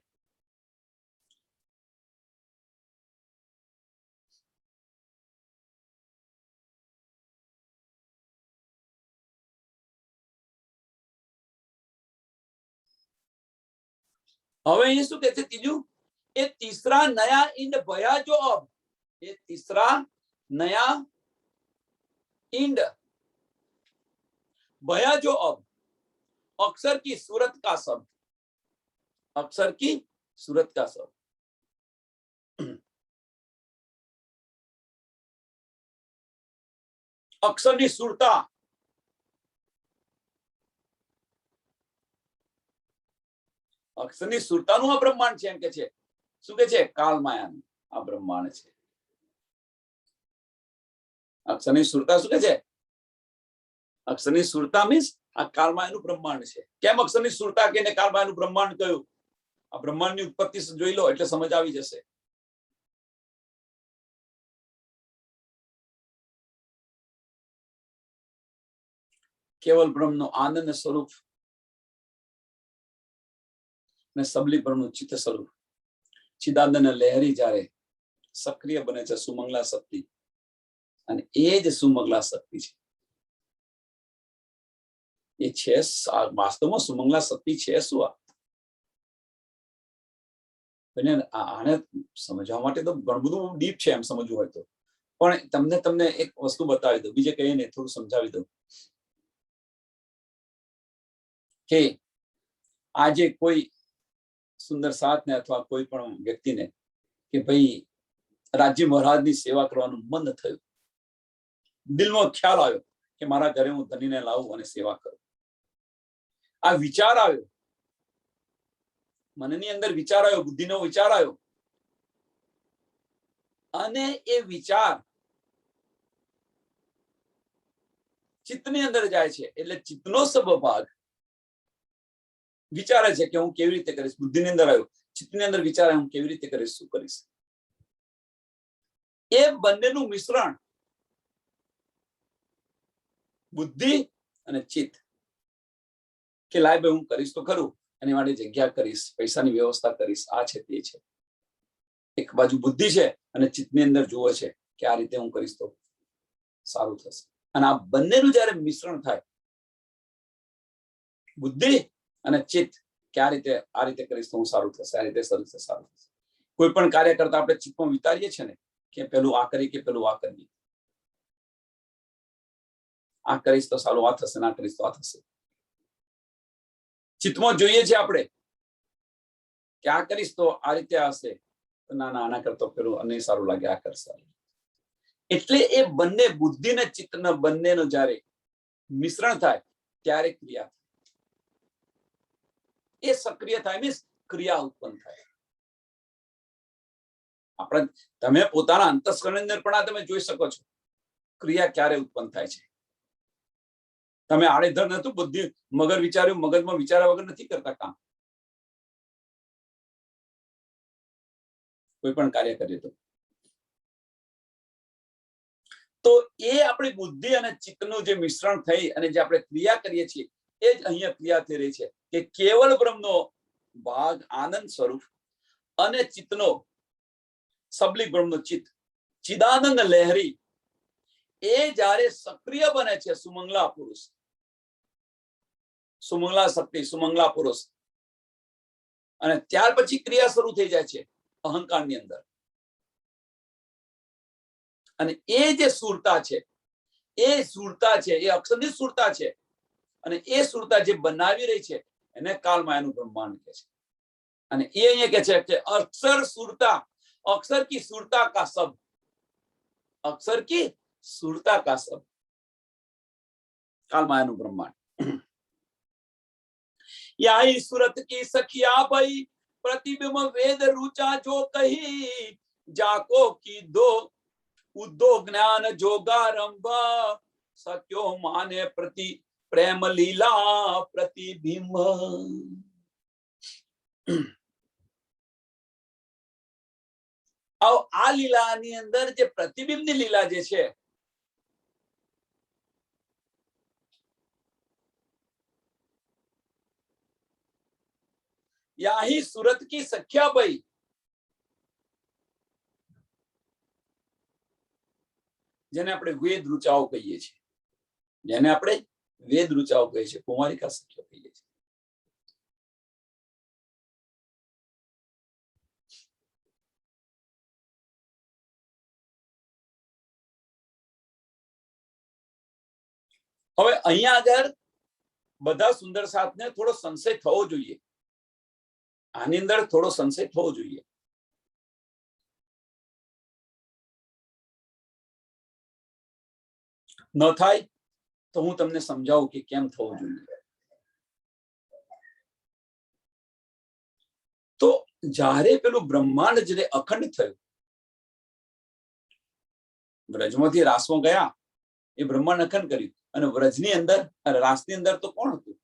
હવે અહીં શું કે છે ત્રીજું, એ तीसरा नया इंड भया जो अब, ये तीसरा नया इंड भया जो अब, अक्षर की सूरत का शब्द, अक्षर की सूरत का शब्द। અક્ષરની સુરતા, અક્ષરની સુરતાનું આ બ્રહ્માંડ છે એમ કે છે. શું કે છે? કાળમાયાનું આ બ્રહ્માંડ છે. અક્ષરની સુરતા શું કે છે? અક્ષરની સુરતા મીન્સ આ કાળમાયાનું બ્રહ્માંડ છે. કેમ અક્ષરની સુરતા કે કાળમાયાનું બ્રહ્માંડ કહ્યું? આ બ્રહ્માંડની ઉત્પત્તિ જોઈ લો એટલે સમજ આવી જશે. કેવલ બ્રહ્મનું આનંદ સ્વરૂપ અને સબલી બ્રહ્મનું ચિત્ત સ્વરૂપ ચિદાનંદ લહેરી જ્યારે સક્રિય બને છે સુમંગલા શક્તિ, અને એ જ સુમંગલા શક્તિ છે. એ છે વાસ્તવમાં સુમંગલા શક્તિ છે શું? આને સમજવા માટે તો ઘણું બધું ડીપ છે એમ સમજવું હોય તો, પણ તમને એક વસ્તુ બતાવી દઉં, બીજે કહીએ ને થોડું સમજાવી દઉં કે આજે કોઈ સુંદર સાથને અથવા કોઈ પણ વ્યક્તિને કે ભાઈ રાજ્ય મહારાજની સેવા કરવાનું મન થયું, દિલમાં ખ્યાલ આવ્યો કે મારા ઘરે હું ધનીને લાવું અને સેવા કરું. આ વિચાર આવ્યો, મનની અંદર વિચાર આવ્યો, બુદ્ધિનો વિચાર આવ્યો, અને એ વિચાર ચિત્તની અંદર જાય છે. એટલે ચિત્તનો સબભાગ વિચારે છે કે હું કેવી રીતે કરીશ. બુદ્ધિની અંદર આવ્યો, ચિત્તની અંદર વિચારે હું કેવી રીતે કરીશ, શું કરીશ. એ બંનેનું મિશ્રણ બુદ્ધિ અને ચિત્ત કે લાય ભાઈ હું કરીશ તો ખરું, એની માટે જગ્યા કરીશ, પૈસાની વ્યવસ્થા કરીશ, આ છે તે છે. એક બાજુ બુદ્ધિ છે અને ચિત્તની અંદર જુઓ છે કે આ રીતે હું કરીશ તો સારું થશે. અને આ બંનેનું જયારે મિશ્રણ થાય, બુદ્ધિ અને ચિત્ત કે આ રીતે કરીશ તો હું સારું થશે, આ રીતે સારું થશે. કોઈ પણ કાર્ય કરતા આપણે ચિત્તમાં વિચારીએ છીએ ને કે પેલું આ કરી કે પેલું આ કરીએ, આ કરીશ તો સારું આ થશે, ના કરીશ તો આ થશે. ચિત્તમાં જોઈએ છે આપણે કે આ કરીશ તો આ રીતે હશે, ના ના આના કરતો પેલું અને સારું લાગે, આ કરશે. એટલે એ બંને બુદ્ધિ ને ચિત્ત ને બંનેનું જયારે મિશ્રણ થાય ત્યારે ક્રિયા થાય. એ સક્રિય થાય મીન્સ ક્રિયા ઉત્પન્ન થાય. આપણે તમે પોતાના અંતસ્કરણ અંદર પણ આ તમે જોઈ શકો છો ક્રિયા ક્યારે ઉત્પન્ન થાય છે. તમે આડેધડ નતું બુદ્ધિ મગજ વિચાર્યું, મગજમાં વિચાર્યા વગર નથી કરતા કામ. કોઈ પણ કાર્ય કરીએ તો એ આપણી બુદ્ધિ અને ચિત્તનું જે મિશ્રણ થઈ અને જે આપણે ક્રિયા કરીએ છીએ એ જ અહીંયા ક્રિયા થઈ રહી છે કે કેવલ બ્રહ્મનો ભાગ આનંદ સ્વરૂપ અને ચિત્તનો સબલી બ્રહ્મનો ચિત્ત ચિદાનંદ લહેરી એ જ્યારે સક્રિય બને છે સુમંગલા પુરુષ, સુમંગલા શક્તિ, સુમંગલા પુરુષ, અને ત્યાર પછી ક્રિયા શરૂ થઈ જાય છે અહંકારની અંદર. અને એ જે સુરતા છે એ અક્ષરની સુરતા છે, અને એ સુરતા જે બનાવી રહી છે એને કાળમાયાનું બ્રહ્માંડ કહે છે. અને એ અહીંયા કે છે કે અક્ષર સુરતા, अक्षर की सुरता का शब्द, अक्षर की सुरता का शब्द कालमायानु ब्रह्मांड. यही सूरत की सखिया भाई प्रतिबिंब वेद रुचा जो कही जाको की दो उद्दो ज्ञान जोगारंभ सक्यो माने प्रति प्रेम लीला प्रतिबिंब. આ લીલાની અંદર જે પ્રતિબિંબની લીલા જે છે યાહી સુરત કી સખ્યા ભાઈ, જેને આપણે વેદ રુચાઓ કહીએ છીએ, જેને આપણે વેદ રુચાઓ કહીએ છીએ, કુમારિકા સખ્યા કહીએ છીએ. હવે અહીંયા આગળ બધા સુંદર સાથને થોડો સંશય થવો જોઈએ, આની અંદર થોડો સંશય થવો જોઈએ. ન થાય તો હું તમને સમજાવું કે કેમ થવું જોઈએ. તો જ્યારે પેલું બ્રહ્માંડ જે અખંડ થયું, વ્રજમાંથી રાસમાં ગયા, એ બ્રહ્માંડ અખંડ કર્યું, અને વ્રજની અંદર રાસની અંદર તો કોણ હતું?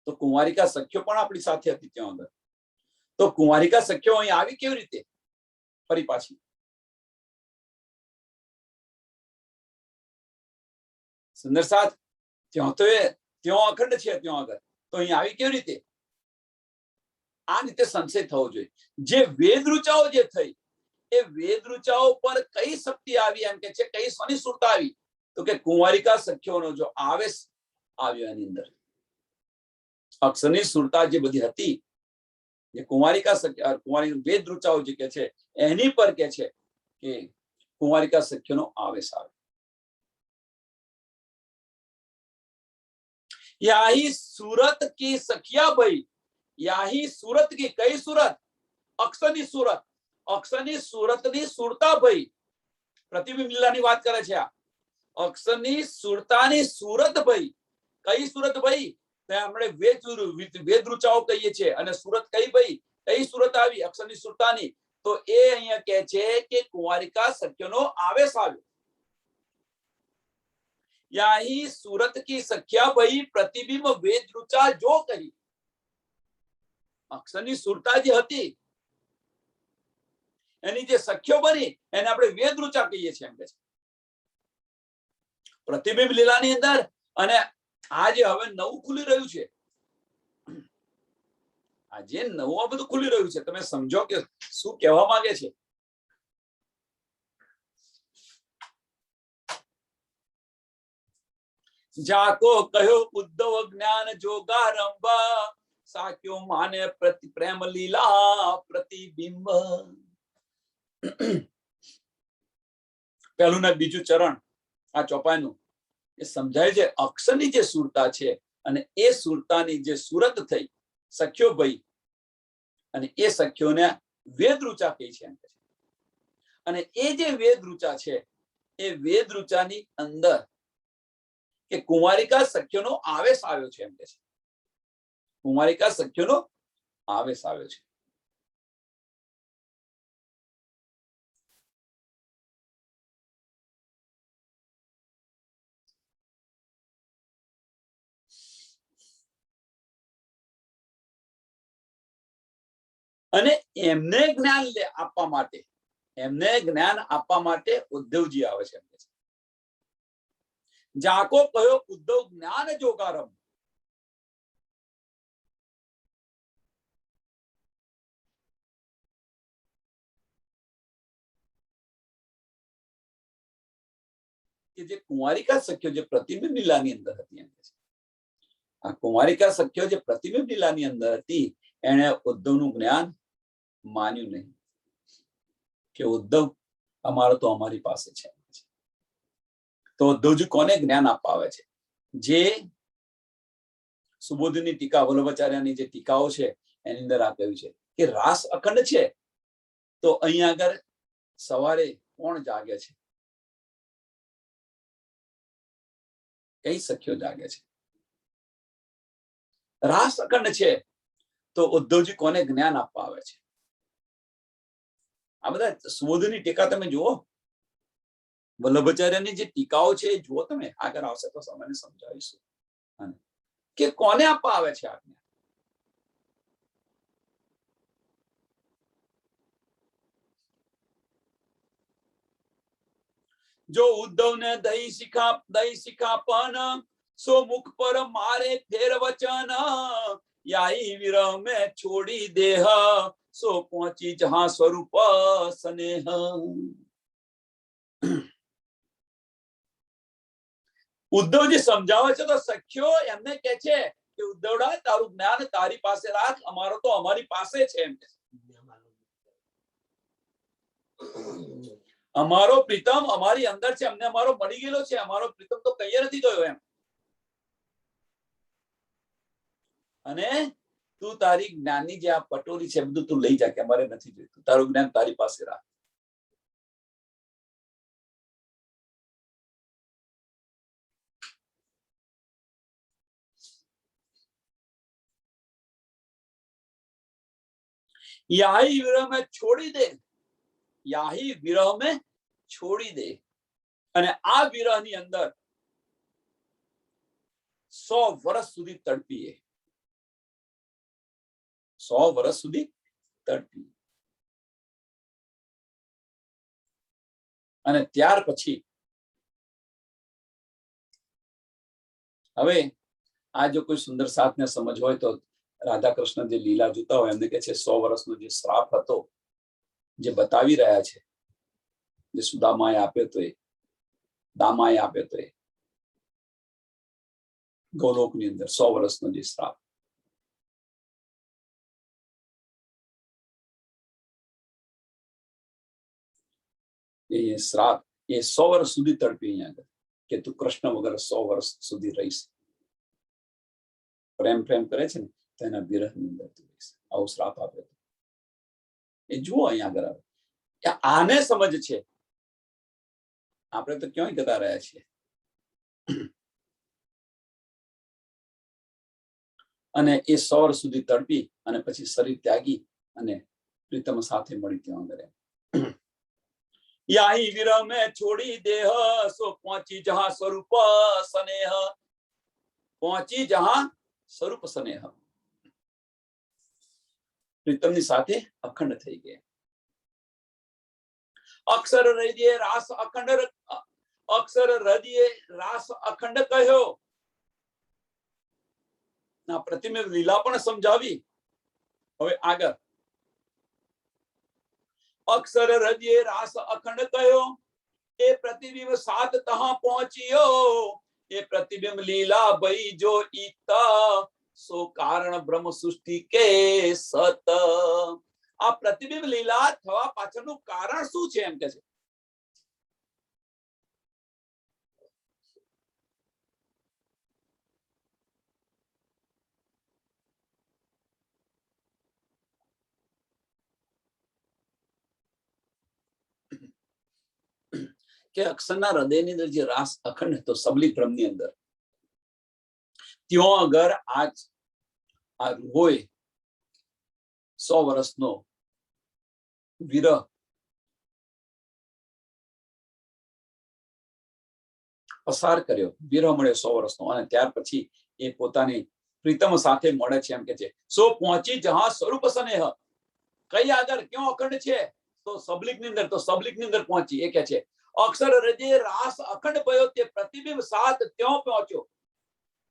તો કુંવારિકા સખ્યો પણ આપણી સાથે હતી ત્યાં અંદર. તો કુંવારિકા સખ્યો અહીં આવી કેવી રીતે ફરી પાછી? સુંદર સાથ ત્યાં તો ત્યાં અખંડ છે, ત્યાં આગળ તો અહીં આવી કેવી રીતે? આ રીતે સંશય થવો જોઈએ. જે વેદ ઋચાઓ જે થઈ, એ વેદ ઋચાઓ પર કઈ શક્તિ આવી? એમ કે છે કઈ શની સુરતા આવી? તો કે કુંવારિકા સખ્યોનો જો આવેશ આવ્યો એની અંદર. અક્ષરની સુરતા જે બધી હતી, જે કુંવારિકા કુંવારી વેદ ઋચાઓ જે કે છે એની પર કે છે કે કુંવારિકા સખ્યોનો આવેશ આવે. याही सूरत की सखिया भाई, याही सूरत की कई सूरत? अक्षરની सूरत, अक्षરની सूरतની સુરતા ભાઈ. પ્રતિબિંબ લીલાની વાત કરે છે આ. અક્ષરની સુરતાની સુરત ભાઈ. કઈ સુરત ભાઈ? આપણે વેદ ઋચાઓ કહીએ છીએ, અને સુરત કઈ ભાઈ? કઈ સુરત આવી? અક્ષરની સુરતાની. તો એ અહીંયા કહે છે કે કુંવારિકા સખ્યોનો આવેશ આવ્યો. याही सूरत की सख्या भाई प्रतिबिंब वेद ऋचा जो कही. અક્ષરની સુરતા જે હતી એની જે સખ્યો બની એને આપણે વેદ ઋચા કહીએ છીએ એમ કે છે. પ્રતિબિંબ લીલાની અંદર અને આ જે હવે નવું ખુલી રહ્યું છે, આ જે નવું આ બધું ખુલી રહ્યું છે, તમે સમજો કે શું કહેવા માંગે છે. જાકો કહ્યો ઉદ્ધવ જ્ઞાન જોગારંભ, સાક્યો માને પ્રતિ પ્રેમ લીલા પ્રતિબિંબ. પહેલું ને બીજું ચરણ આ ચોપાઈનું એ સમજાય છે. અક્ષરની જે સુરતા છે અને એ સુરતાની જે સુરત થઈ સખ્યો ભાઈ, અને એ સખ્યોને વેદ ઋચા કહી છે. અને એ જે વેદ ઋચા છે એ વેદ ઋચાની અંદર કે કુંવારિકા સખ્યોનો આવેશ આવ્યો છે એમ કે છે. કુંવારિકા સખ્યોનો આવેશ આવ્યો છે. અને એમને જ્ઞાન આપવા માટે, એમને જ્ઞાન આપવા માટે ઉદ્ધવજી આવે છે. જાકો કહ્યો ઉદ્ધવ જ્ઞાન જોગારંભ. કે જે કુંવારિકા સખ્યો જે પ્રતિબિંબ લીલાની અંદર હતી, આ કુંવારિકા સખ્યો જે પ્રતિબિંબ લીલાની અંદર હતી, એને ઉદ્ધવનું જ્ઞાન માન્યું નહીં કે ઉદ્ધવ અમારો તો અમારી પાસે છે. તો ઉદ્ધવજી કોને જ્ઞાન આપવા આવે છે? જે સુબોધની ટીકા, વલ્લભાચાર્યની જે ટીકાઓ છે એની અંદર આ કહ્યું છે કે રાસ અખંડ છે, તો અહીંયા આગળ સવારે કોણ જાગે છે? કઈ સખ્યો જાગે છે? રાસ અખંડ છે, તો ઉદ્ધવજી કોને જ્ઞાન આપવા આવે છે? આ બધા સુબોધની ટીકા તમે જુઓ, વલ્લભાચાર્યની જે ટીકાઓ છે એ જુઓ તમે. આગળ આવશે તો સમયને સમજાવીશું કે કોને આપવા આવે છે આજ્ઞા. જો ઉદ્ધવ ને દહીં શીખા પણ સો મુખ પર મારે ફેર વચન, યાહી વિરહ में छोड़ी देह સો પહોંચી જહાં સ્વરૂપ સ્નેહ. ઉદ્ધવજી સમજાવે છે તો સખ્યો એમને કે છે કે ઉદ્ધવડા તારું જ્ઞાન તારી પાસે રાખ, અમારો તો અમારી પાસે છે એમ. અમારો પ્રીતમ અમારી અંદર છે, અમને અમારો મળી ગયેલો છે, અમારો પ્રીતમ તો કઈ નથી ગયો એમ. અને તું તારી જ્ઞાનની જે આ પટોરી છે બધું તું લઈ જા, કે અમારે નથી જોઈતું, તારું જ્ઞાન તારી પાસે રાખ. યાહી વિરહ में છોડી દે, યાહી વિરહ में છોડી દે. અને આ વિરહની અંદર 100 વર્ષ સુધી તડપીએ, 100 વર્ષ સુધી તડપીએ. અને ત્યાર પછી હવે આ જો કોઈ સુંદર સાથને સમજ હોય તો રાધા કૃષ્ણ જે લીલા જોતા હોય એમને કહે છે 100 વર્ષનો જે શ્રાપ હતો જે બતાવી રહ્યા છે, જે સુદામાએ આપ્યો તો એ દામાએ આપ્યો તો એ ગોલોકની અંદર 100 વર્ષનો જે શ્રાપ, એ શ્રાપ એ 100 વર્ષ સુધી તડપી અહીંયા આગળ કે તું કૃષ્ણ વગર 100 વર્ષ સુધી રહીશ. પ્રેમ કરે છે ને તો એના વિરહની અંદર તું રહીશ. આવો શ્રાપ આપ્યો હતો એ જુઓ અહીંયા આગળ આવે. આને સમજ છે, આપણે તો ક્યાંય જતા રહ્યા છીએ. અને એ 100 વર્ષ સુધી તડપી અને પછી શરીર ત્યાગી અને પ્રીતમ સાથે મળી ત્યાં આગળ. યાહી વિરહ में છોડી દેહ, સો પહોંચી જહાં સ્વરૂપ સ્નેહ, પહોંચી જહાં સ્વરૂપ સ્નેહ. પ્રીતમની સાથે અખંડ થઈ ગયા. અક્ષર હૃદય રાસ અખંડ, અક્ષર હૃદય રાસ અખંડ કહ્યો. ના પ્રતિબિંબ લીલા પણ સમજાવી. હવે આગળ અક્ષર હૃદય રાસ અખંડ કહ્યો, એ પ્રતિબિંબ સાત તહાં પહોંચ્યો. એ પ્રતિબિંબ લીલા ભઈ જો ઈત, સો કારણ બ્રહ્મ સૃષ્ટિ કે સત. આ પ્રતિબિંબ લીલા થવા પાછળનું કારણ શું છે એમ કે છે. કે અક્ષરના હૃદયની અંદર જે રાસ અખંડ હતો સબલી બ્રહ્મની અંદર, ત્યાં અગર આજ આ રૂહોએ 100 વર્ષનો વિરહ પસાર કર્યો, વિરહ મળ્યો 100 વર્ષનો, અને ત્યાર પછી એ પોતાની પ્રીતમ સાથે મળે છે એમ કે છે. સો પહોંચી જહાં સ્વરૂપ સ્નેહ, કઈ આગળ ક્યાં અખંડ છે તો સબલિકની અંદર, તો સબલિકની અંદર પહોંચી. એ કે છે અક્ષર હૃદય રાસ અખંડ ભયો, તે પ્રતિબિંબ સાત ત્યાં પહોંચ્યો.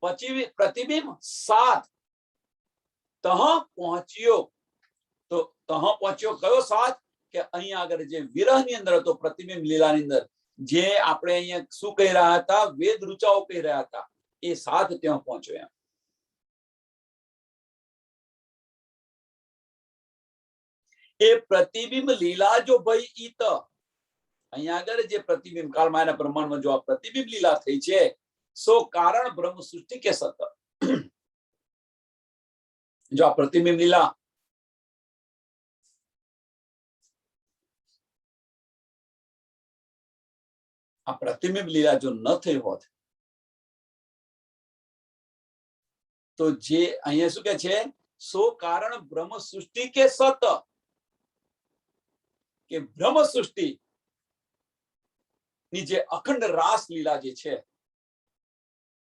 પછી પ્રતિબિંબ સાત તહ પહોંચ્યો. તો તહ પહોંચ્યો કયો સાત? કે અહીંયા આગળ જે વિરહની અંદર હતો પ્રતિબિંબ લીલાની અંદર, જે આપણે અહીંયા શું કહી રહ્યા હતા, વેદ ઋચાઓ કહી રહ્યા હતા, એ સાત ત્યાં પહોંચ્યો એમ. એ પ્રતિબિંબ લીલા જો ભાઈ ઈત, અહીંયા આગળ જે પ્રતિબિંબ કાળમાયાના બ્રહ્માંડમાં જો આ પ્રતિબિંબ લીલા થઈ છે, સો કારણ બ્રહ્મ સૃષ્ટિ કે સત. જો આ પ્રતિબિંબ લીલા આ પ્રતિબિંબ લીલા જો ન થઈ હોત તો જે અહીંયા શું કે છે, સો કારણ બ્રહ્મ સૃષ્ટિ કે સત, કે બ્રહ્મ સૃષ્ટિ ની જે અખંડ રાસ લીલા જે છે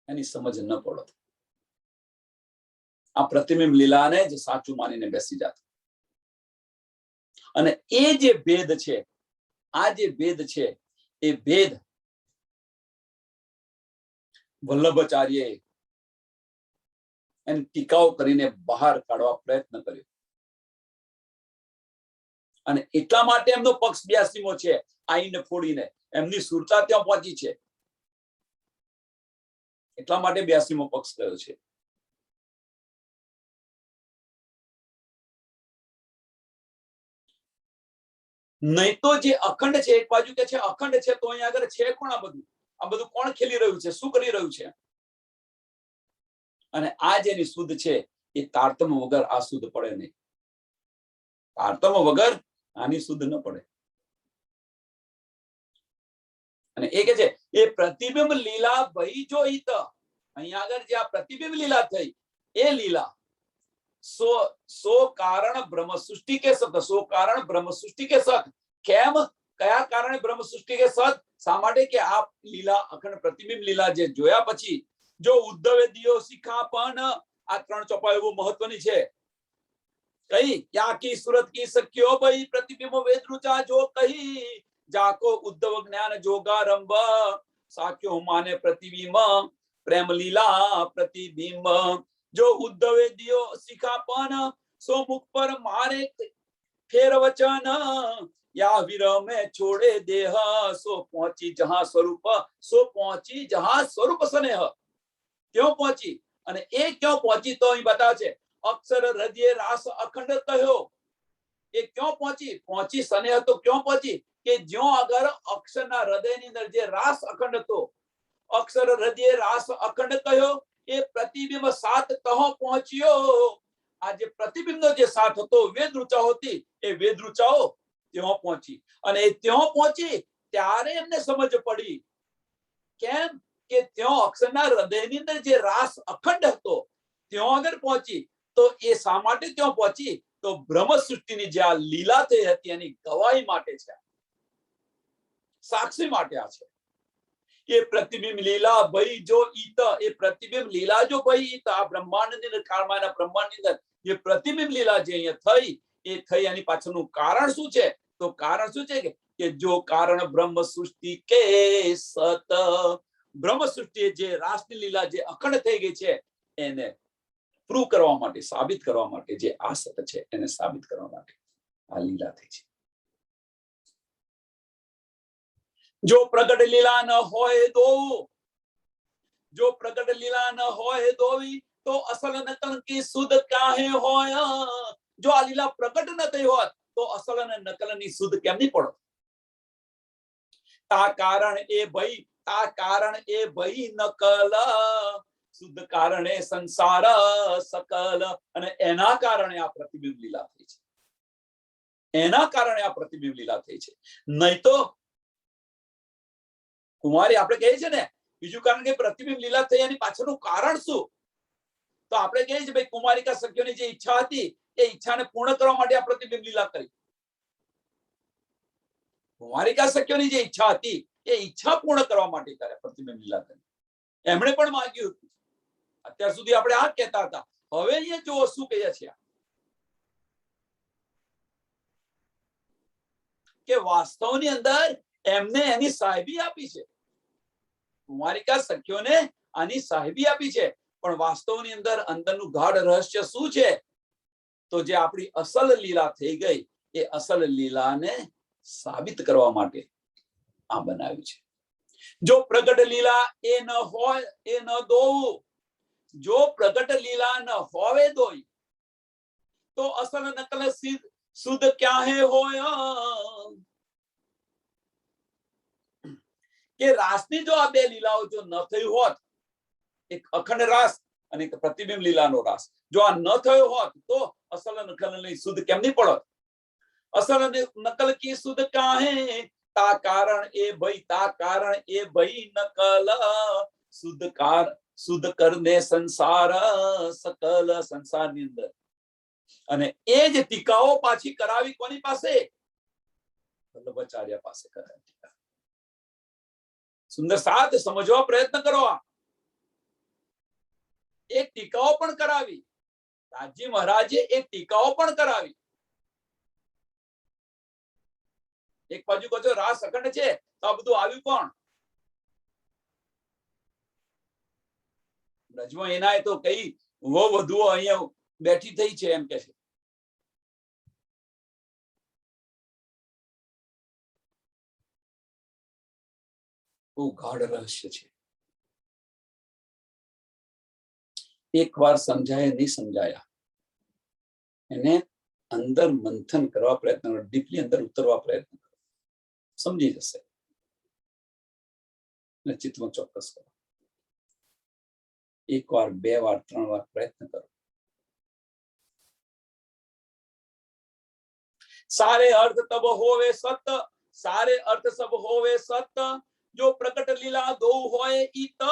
એની સમજ ન પડત. આ પ્રતિબિંબ લીલાને જ સાચું માનીને બેસી જાત. અને એ જે ભેદ છે, આ જે ભેદ છે, એ ભેદ વલ્લભાચાર્ય એની ટીકાઓ કરીને બહાર કાઢવા પ્રયત્ન કર્યો. અને એટલા માટે એમનો પક્ષ 82મો છે, આઈને ફોડીને એમની સુરતા ત્યાં પહોંચી છે, એટલા માટે 82મો પક્ષ થયો છે. નહીં તો જે અખંડ છે, એક બાજુ કે છે અખંડ છે, તો અહીંયા આગળ છે કોણ? આ બધું કોણ ખેલી રહ્યું છે? શું કરી રહ્યું છે? અને આ જેની શુદ્ધ છે એ તારતમ્ય વગર આ શુદ્ધ પડે નહીં. તારતમ્ય વગર આની શુદ્ધ ન પડે. અને એ કે છે એ પ્રતિબિંબ લીલા ભઈ જો હિત, અહીંયા આગળ જે આ પ્રતિબિંબ લીલા થઈ એ લીલા સો કારણ બ્રહ્મ સૃષ્ટિ કે સત, સો કારણ બ્રહ્મ સૃષ્ટિ કે સત. કેમ? કયા કારણે બ્રહ્મ સૃષ્ટિ કે સત? શા માટે? કે આ લીલા અખંડ પ્રતિબિંબ લીલા જે જોયા પછી જો ઉદ્ધવે દિયો શિખા પણ, આ ત્રણ ચોપાઈ બહુ મહત્વની છે. કઈ? ક્યાં કી સુરત કી સખ્યો ભાઈ પ્રતિબિંબ વેદ રૂચા જો કહી, જાકો ઉદ્ધવ જ્ઞાન જોગારંભ, સાખ્યો માને પ્રતિબિંબ પ્રેમ લીલા પ્રતિબિંબ. જો ઉદ્ધવે દિયો શિખા પણ, સો મુખ પર મારે ફેર વચન, યા વિરમે છોડે દેહ, સો પહોંચી જહાં સ્વરૂપ, સો પહોંચી જહાં સ્વરૂપ સ્નેહ. ક્યાં પહોંચી? અને એ ક્યાં પહોંચી તો અહીં બતાવે છે. અક્ષર હૃદય રાસ અખંડ કહ્યો, એ ક્યાં પહોંચી? પહોંચી સ્નેહ તો ક્યાં પહોંચી? કે જ્યાં આગળ અક્ષરના હૃદયની અંદર જે રાસ અખંડ હતો, અક્ષર હૃદય રાસ અખંડ કહ્યો, એ પ્રતિબિંબ સાત કહો પહોંચ્યો. આ જે પ્રતિબિંબનો જે સાથ હતો, વેદ રૂચાઓ હતી, એ વેદ રૂચાઓ ત્યાં પહોંચી. અને એ ત્યાં પહોંચી ત્યારે એમને સમજ પડી. કેમ? કે ત્યાં અક્ષરના હૃદયની અંદર જે રાસ અખંડ હતો ત્યાં આગળ પહોંચી. તો એ શા માટે ત્યાં પહોંચી? તો બ્રહ્મ સૃષ્ટિની જે આ લીલા થઈ હતી એની ગવાહી માટે છે, સાક્ષી માટે આ છે. એ પ્રતિબિંબ લીલા ભઈ જો ઈત, એ પ્રતિબિંબ લીલા જો ભઈ ઈત, આ બ્રહ્માંડની અંદર કાળમાના બ્રહ્માંડની અંદર જે પ્રતિબિંબ લીલા જે અહીંયા થઈ, એ થઈ એની પાછળનું કારણ શું છે? તો કારણ શું છે? કે જો કારણ બ્રહ્મ સૃષ્ટિ કે સત, બ્રહ્મ સૃષ્ટિ જે રાસની લીલા જે અખંડ થઈ ગઈ છે એને પ્રૂવ કરવા માટે, સાબિત કરવા માટે, જે આ સત છે એને સાબિત કરવા માટે આ લીલા થઈ છે. જો પ્રગટ લીલા ન હોય દો, જો પ્રગટ લીલા ન હોય દોવી, તો અસલ નકલ કી સુધ કાહે હોય. જો આ લીલા પ્રગટ ન થઈ હોત તો અસલ અને નકલની સુધ કેમ નહીં પડો? તા કારણ એ ભઈ, તા કારણ એ ભઈ નકલ, શુદ્ધ કારણે સંસાર સકલ. અને એના કારણે આ પ્રતિબિંબ લીલા થઈ છે, એના કારણે આ પ્રતિબિંબ લીલા થઈ છે. નહીં તો કુમારી આપણે કહીએ છીએ ને, બીજું કારણ કે પ્રતિબિંબ લીલા થઈ એની પાછળનું કારણ શું? તો આપણે કહીએ છીએ ભાઈ કુમારિકા સખ્યોની જે ઈચ્છા હતી એ ઈચ્છાને પૂર્ણ કરવા માટે આ પ્રતિબિંબ લીલા કરી. કુમારિકા સખ્યોની જે ઈચ્છા હતી એ ઈચ્છા પૂર્ણ કરવા માટે કરે પ્રતિબિંબ લીલા કરી. એમણે પણ માંગ્યું હતું. અત્યાર સુધી આપણે આ કહેતા હતા, હવે અહીંયા જો શું કહે છે કે વાસ્તવની અંદર એમને એની સાહેબી આપી છે. કુમારિકા સખ્યોને આની સાહેબી આપી છે, પણ વાસ્તવની અંદર અંદરનું ગાઢ રહસ્ય શું છે? તો જે આપણી અસલ લીલા થઈ ગઈ એ અસલ લીલાને સાબિત કરવા માટે આ બનાવ્યું છે. જો પ્રગટ લીલા એ ન હોય એ ન દોવું, જો પ્રગટ લીલા ન હોવે દોઈ, તો અસલ નકલ શુદ્ધ ક્યાં હોય. કે રાસની જો આ બે લીલાઓ જો ન થઈ હોત, એક અખંડ રાસ અને એક પ્રતિબિંબ લીલાનો રાસ જો આ ન થયો હોત તો અસલ નકલની શુદ્ધ કેમ નહીં પડત? અસલ નકલ કી શુદ્ધ કાહે, તા કારણ એ ભઈ, તા કારણ એ ભઈ નકલ, શુદ્ધ કરને સંસાર સકલ. સંસારની અંદર અને એ જ ટીકાઓ પાછી કરાવી કોની પાસે? વલ્લભાચાર્ય પાસે કરાવી. સુંદર સાથ સમજવા પ્રયત્ન કરો. એક ટીકાઓ પણ કરાવી, રાજી મહારાજે એક ટીકાઓ પણ કરાવી. એક બાજુ કહો છો રાસ અખંડ છે તો આ બધું આવ્યું કોણ? બ્રજમાં એના તો કઈ વધુઓ અહીંયા બેઠી થઈ છે એમ કે છે. બહુ ગાઢ રહસ્ય છે. એક વાર સમજાય નહીં સમજાયા એને અંદર મંથન કરવા પ્રયત્ન કરો, ડીપલી અંદર ઉતરવા પ્રયત્ન કરો, સમજી જશે અને ચિત્તમાં ચોક્કસ કરો. એક વાર, બે વાર, ત્રણ વાર પ્રયત્ન કરો. सारे अर्थ तब होवे सत, सारे अर्थ सब होवे सत, जो प्रकट लीला दो होए इत.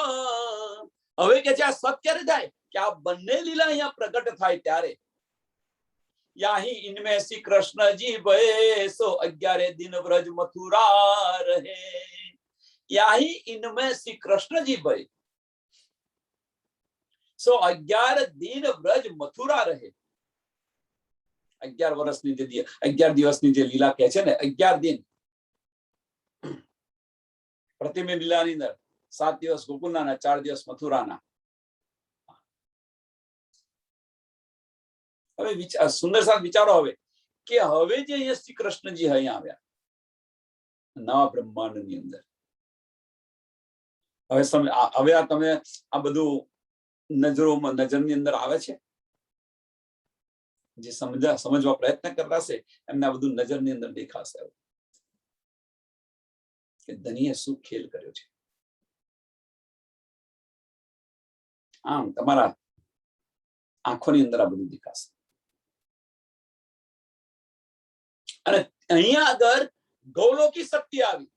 હવે કે છે આ સત ક્યારે થાય? કે આ બંને લીલા અહીંયા પ્રગટ થાય ત્યારે. याही इनमें श्री कृष्ण जी भये, सो 11 दिन ब्रज मथुरा रहे. याही इनमें श्री कृष्ण जी भये, सो 11 दिन ब्रज मथुरा रहे. 11 વર્ષની જે 11 દિવસની જે લીલા કહે છે ને, 11 દિન પ્રતિબિંબ લીલાની અંદર 7 દિવસ ગોકુલના, 4 દિવસ મથુરાના. હવે સુંદર સાથ વિચારો હવે કે હવે જે અહીંયા શ્રી કૃષ્ણજી અહીંયા આવ્યા નવા બ્રહ્માંડની અંદર, હવે આ તમે આ બધું નજરની અંદર આવે છે. જે સમજવા પ્રયત્ન કરતા છે એમને આ બધું નજરની અંદર દેખાશે કે ધનીએ શું ખેલ કર્યો છે. આમ તમારા આંખોની અંદર આ બધું દેખાશે. અને અહીંયા આગળ ગૌલોકી શક્તિ આવી,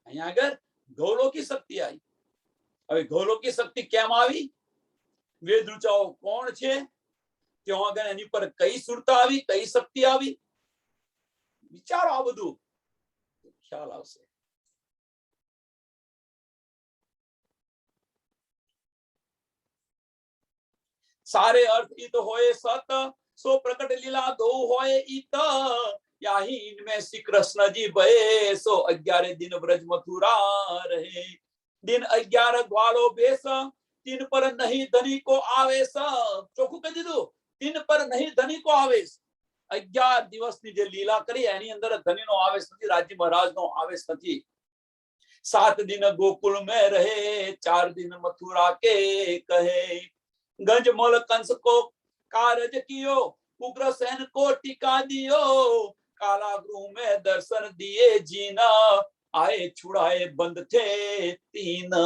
અહીંયા આગળ ગૌલોકી શક્તિ આવી. હવે ગૌલોકી શક્તિ કેમ આવી? વેદ ઋચાઓ કોણ છે, ત્યાં આગળ એની પર કઈ સુરતા આવી, કઈ શક્તિ આવી, વિચારો. આ બધું ખ્યાલ આવશે. सारे अर्थ इत होए सत, सो प्रकट लीला दो होए इत. याही इनमें श्री कृष्ण जी भये, सो 11 दिन ब्रज मथुरा रहे. दिन 11 ग्वालो बेस, तीन पर नहीं धनी को आवेश. ચોખ્ખું કહી દીધું, तीन पर नहीं धनी को आवेश. 11 દિવસની જે લીલા કરી એની અંદર ધનીનો આવેશ નથી, રાજ્ય મહારાજનો આવેશ નથી. 7 दिन गोकुल में रहे, 4 दिन मथुरा के कहे. गंज मोल कंस को कारज कियो, उग्रसेन को टिका दियो. कारागृह में दर्शन दिए जीना, आए छुड़ाए बंद थे 3.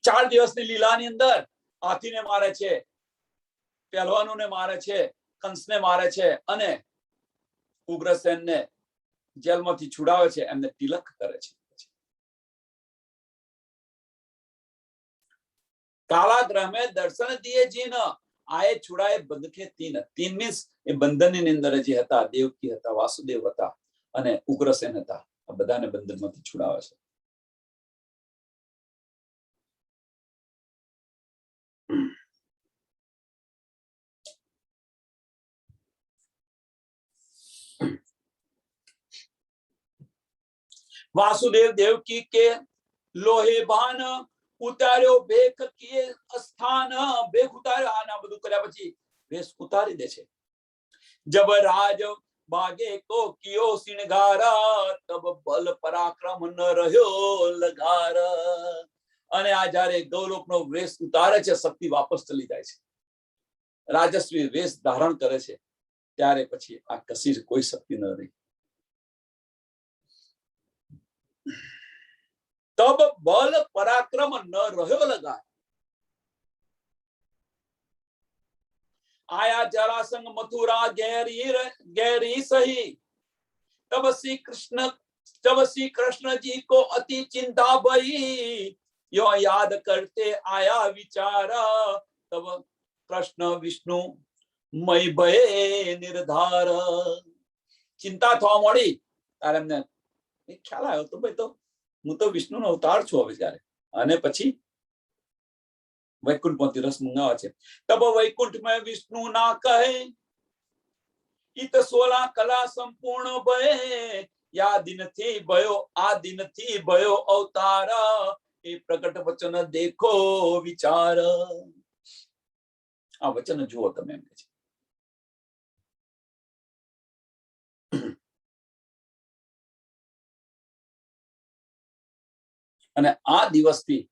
4 દિવસની લીલાની અંદર હાથીને મારે છે, પહેલવાનોને મારે છે, કંસને મારે છે અને ઉગ્રસેનને જેલમાંથી છુડાવે છે, એમને તિલક કરે છે. कालाग्रह में दर्शन दिए जीन, आए छुड़ाए बंध के 3. 3 मीन्स એ બંધનની અંદર જે હતા, દેવકી હતા, વાસુદેવ હતા અને ઉગ્રસેન હતા. આ બધાને બંધનમાંથી છુડાવે છે. वासुदेव देवकी के लोहे बाण, उतार्यो बेख किए स्थान. बेख उतार्यो, આના બધું કર્યા પછી વેશ ઉતારી દે છે. जब राज बागे को कियो सिंगारा, तब बल पराक्रम न रह्यो लगारा. અને આ જ્યારે ગૌલોકનો વેશ ઉતારે છે, શક્તિ વાપસ ચલી જાય છે. રાજસ્વી વેશ ધારણ કરે છે ત્યારે પછી આ કશી કોઈ શક્તિ ન રહી. तब बल पराक्रम न रह्यो लगा. आया जरासंग मथुरा गैरी सही. तब श्री कृष्ण जी को अति चिंता भई, यो याद करते आया विचारा. तब कृष्ण विष्णु मय भय निर्धार. चिंता थवा मળી ત્યારે એમને ખ્યાલ આવ્યો તો ભાઈ, તો હું તો વિષ્ણુનો અવતાર છું હવે. જ્યારે અને પછી વૈકુંઠમાંથી રસ મંગાવે છે. તબ વૈકુંઠ में विष्णु ना कहे, इत 16 कला संपूर्ण भये. या दिन थी भयो, आ दिन थी भयो अवतारा. ए प्रकट वचन देखो विचार. આ વચન જુઓ તમે, એમ છે. અને આ દિવસથી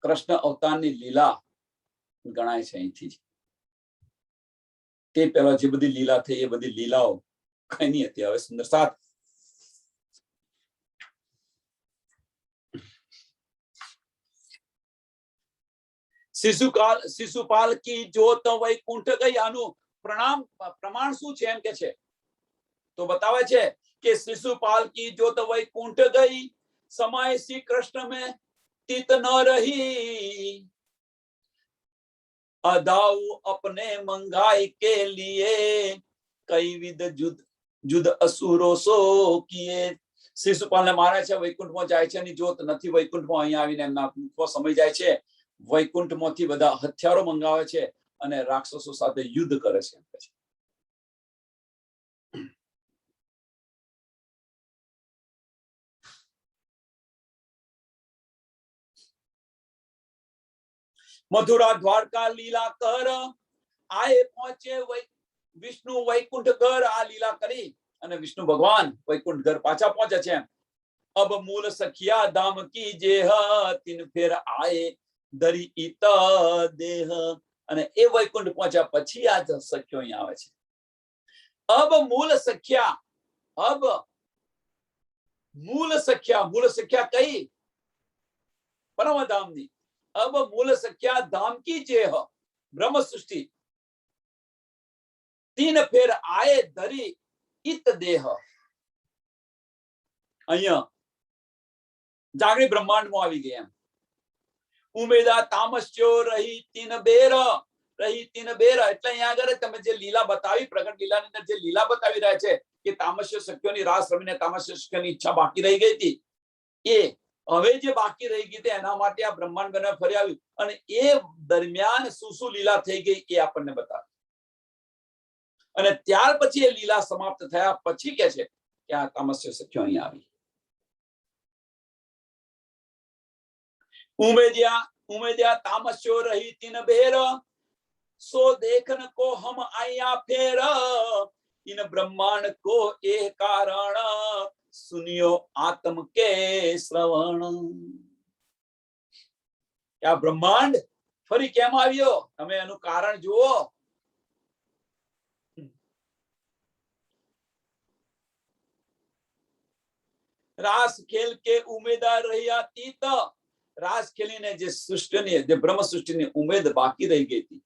કૃષ્ણ અવતારની લીલા ગણાય છે અહીંથી જ. તે પહેલા જે બધી લીલા થઈ એ બધી લીલાઓ કઈ નહીં હતી. હવે સુંદર સાથ શિશુપાલ की जोत वैकुंठ गई. આનું પ્રમાણ શું છે એમ કે છે તો બતાવે છે કે शिशुपाल की जोत वैकुंठ गई, समय श्री कृष्ण में तीत न रही, अदाऊ अपने मंगाई के लिए, कई विध जुद असुरो सो किए. શિશુપાલને મારે છે, વૈકુંઠમાં જાય છે, એની જોત નથી વૈકુંઠમાં અહીંયા આવીને એમના સમય જાય છે. વૈકુંઠમાંથી બધા હથિયારો મંગાવે છે અને રાક્ષસો સાથે યુદ્ધ કરે છે. मथुरा द्वारका लीला कर आए पहुंचे विष्णु वैकुंठ घर. आ लीला करी અને વિષ્ણુ ભગવાન વૈકુંઠ ઘર પાછા પહોંચે છે. अब मूल सखिया दाम की जेह, तीन फेर आए दरी इत देह. અને એ વૈકુંઠ પહોંચ્યા પછી આ સખ્યો અહીં આવે છે. अब मूल सखिया, अब मूल सखिया कई परमधामनी. अब मूल सख्या धाम की जेह, ब्रह्म सृष्टि तीन फेर आए धरी इत देह. અહીંયા જાગણી બ્રહ્માંડમાં આવી ગયા. ઉમેદા તામસ્યો રહી તીન બેર, એટલે અહીંયા આગળ તમે જે લીલા બતાવી, પ્રગટ લીલાની અંદર જે લીલા બતાવી રહ્યા છે કે તામસ્ય સખ્યોની રાસ રમીને તામસ્ય સખ્યોની ઈચ્છા બાકી રહી ગઈ હતી, એ હવે જે બાકી રહી ગઈ તે એના માટે આ બ્રહ્માંડ બને ફરી આવ્યું. અને એ દરમિયાન શું લીલા થઈ ગઈ એ આપણને બતાવે. અને ત્યાર પછી એ લીલા સમાપ્ત થયા પછી કે છે કે આ તામસ્ય સખ્યો અહીં આવી. उमेदिया तामस्यो रही तीन बेर, सो देखन को हम आया फेर, इन ब्रह्मांड को एक कारण, सुनियो आत्म के श्रवण. क्या ब्रह्मांड फरी केम आव्यो, તમે એનું કારણ જુઓ. रास खेल के उमेदवार रही तीत. रास खेलीने जे सृष्टिनी, जे ब्रह्म सृष्टिनी उमेद बाकी रही गई थी.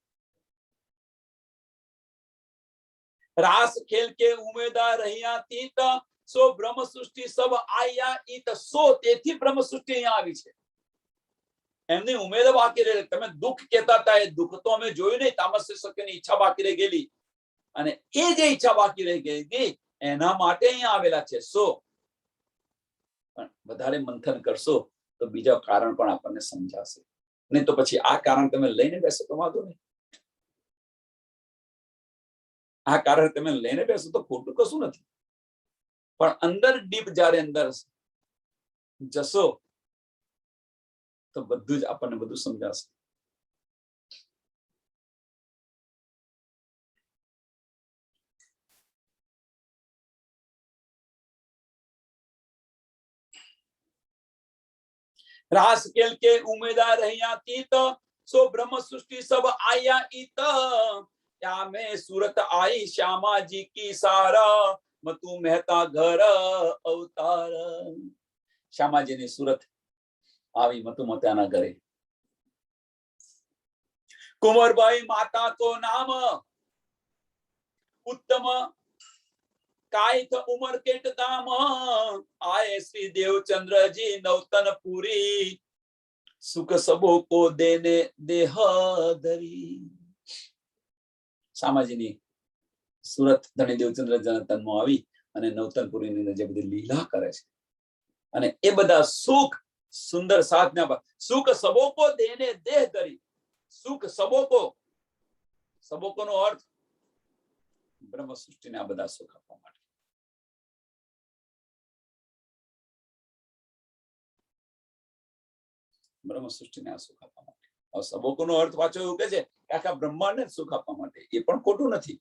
रास खेल के उमेदवार रही तीत, सो ब्रह्म सृष्टि सब आया इत. सो तेथी ब्रह्म सृष्टि અહીંયા આવી છે. એમની ઉમેદ બાકી રહી. તમે દુઃખ કહેતા હતા, એ દુઃખ તો અમે જોયું નહીં. તામસ્ય સખ્યની ઈચ્છા બાકી રહી ગયેલી, અને એ જે ઈચ્છા બાકી રહી ગઈ એના માટે અહીંયા આવેલા છે. સો પણ વધારે મંથન કરશો તો બીજા કારણ પણ આપણને સમજાશે. નહીં તો પછી આ કારણ તમે લઈને બેસો તો વાંધો નહીં. આ કારણ તમે લઈને બેસો તો ખોટું કશું નથી. પણ અંદર ડીપ જ્યારે અંદર જશો તો બધું જ આપણને બધું સમજાશે. रास खेल के उमेदवार रहिया तीत, सो ब्रह्म सृष्टि सब आया इत. क्या में सूरत आई श्यामा जी की सारा, मतु मेहता घर अवतार. श्यामा जी ने सूरत આવી मतु मेहता घरे. कुंवर भाई माता को नाम उत्तम, कायथ उमर केट दाम. आए श्री देवचंद्र जी नौतनपुरी, सुख सबो को देने देह धरी. શામાજીની સુરત ધણી દેવચંદ્ર જનતનમાં આવી અને નવતનપુરીની જે બધી લીલા કરે છે અને એ બધા સુખ સુંદર સાધના, સુખ સબોકો દેને દેહ ધરી. સુખ સબોકો, સબોકોનો અર્થ બ્રહ્મ સૃષ્ટિને આ બધા સુખ આપવા માટે. બ્રહ્મ સૃષ્ટિને આ સુખ આપવા માટે. સબોકોનો અર્થ વાંચો એવું કે છે કે આખા બ્રહ્માંડને સુખ આપવા માટે. એ પણ ખોટું નથી.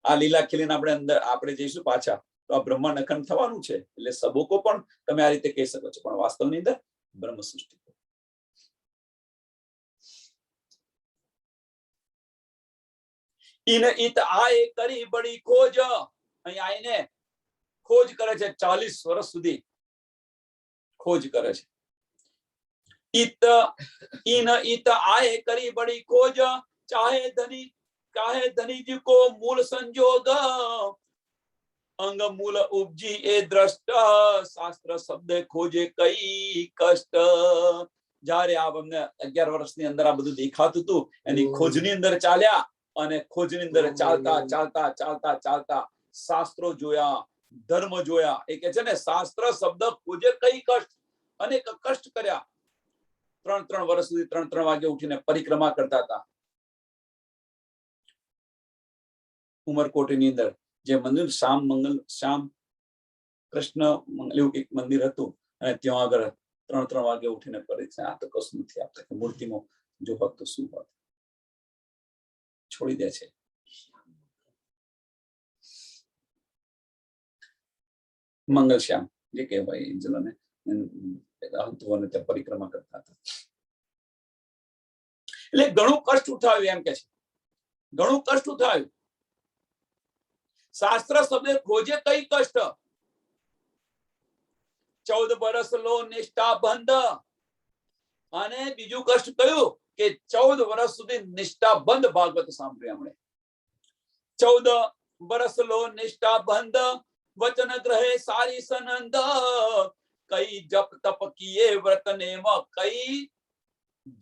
આ લીલા ખીલીને આપણે જઈશું પાછા તો આ બ્રહ્માંડ અખંડ થવાનું છે. એટલે સબોકો પણ તમે આ રીતે કહી શકો છો, પણ વાસ્તવની અંદર બ્રહ્મ સૃષ્ટિ. ઈન ઈત આય કરી બડી ખોજ, અહીં આઈને ખોજ કરે છે, 40 વર્ષ સુધી ખોજ કરે છે. ઈત ઈન ઈત આય કરી બડી ખોજ, ચાહે ધની જી કો મૂળ સંજોગ, અંગ મૂળ ઉપજી એ દ્રષ્ટ, શાસ્ત્ર શબ્દ ખોજે કઈ કષ્ટ. જ્યારે આ અમને 11 વર્ષની અંદર આ બધું દેખાતું હતું, એની ખોજની અંદર ચાલ્યા, અને ખોજની અંદર ચાલતા ચાલતા ચાલતા ચાલતા શાસ્ત્રો જોયા, ધર્મ જોયા. એ કે છે ને, શાસ્ત્ર શબ્દ ખોજે કઈ કષ્ટ, અનેક કષ્ટ કર્યા. 3 વર્ષ સુધી 3 વાગે ઉઠીને પરિક્રમા કરતા હતા. ઉમરકોટની અંદર જે મંદિર શ્યામ કૃષ્ણ એવું એક મંદિર હતું, અને ત્યાં આગળ 3 વાગે ઉઠીને પરિક્રમા. આ તો કશું નથી આપતા કે મૂર્તિમાં જો હોત તો શું હોત, છોડી દે છે. મંગલ શ્યામ જે કહેવાય, જલોને હતું, ત્યાં પરિક્રમા કરતા હતા. એટલે ઘણું કષ્ટ ઉઠાવ્યું, એમ કે છે, ઘણું કષ્ટ ઉઠાવ્યું. શાસ્ત્ર શબ્દ ખોજે કઈ કષ્ટ, 14 વર્ષ લો નિષ્ઠા બંધ. અને બીજું કષ્ટ કયું કે 14 વર્ષ સુધી નિષ્ઠા બંધ ભાગવત સાંભળ્યા એમણે. 14 વર્ષ લો નિષ્ઠા બંધ, વચન ગ્રહે સારી સનંદ, કઈ જપ તપ કિયે વ્રત નેમ, કઈ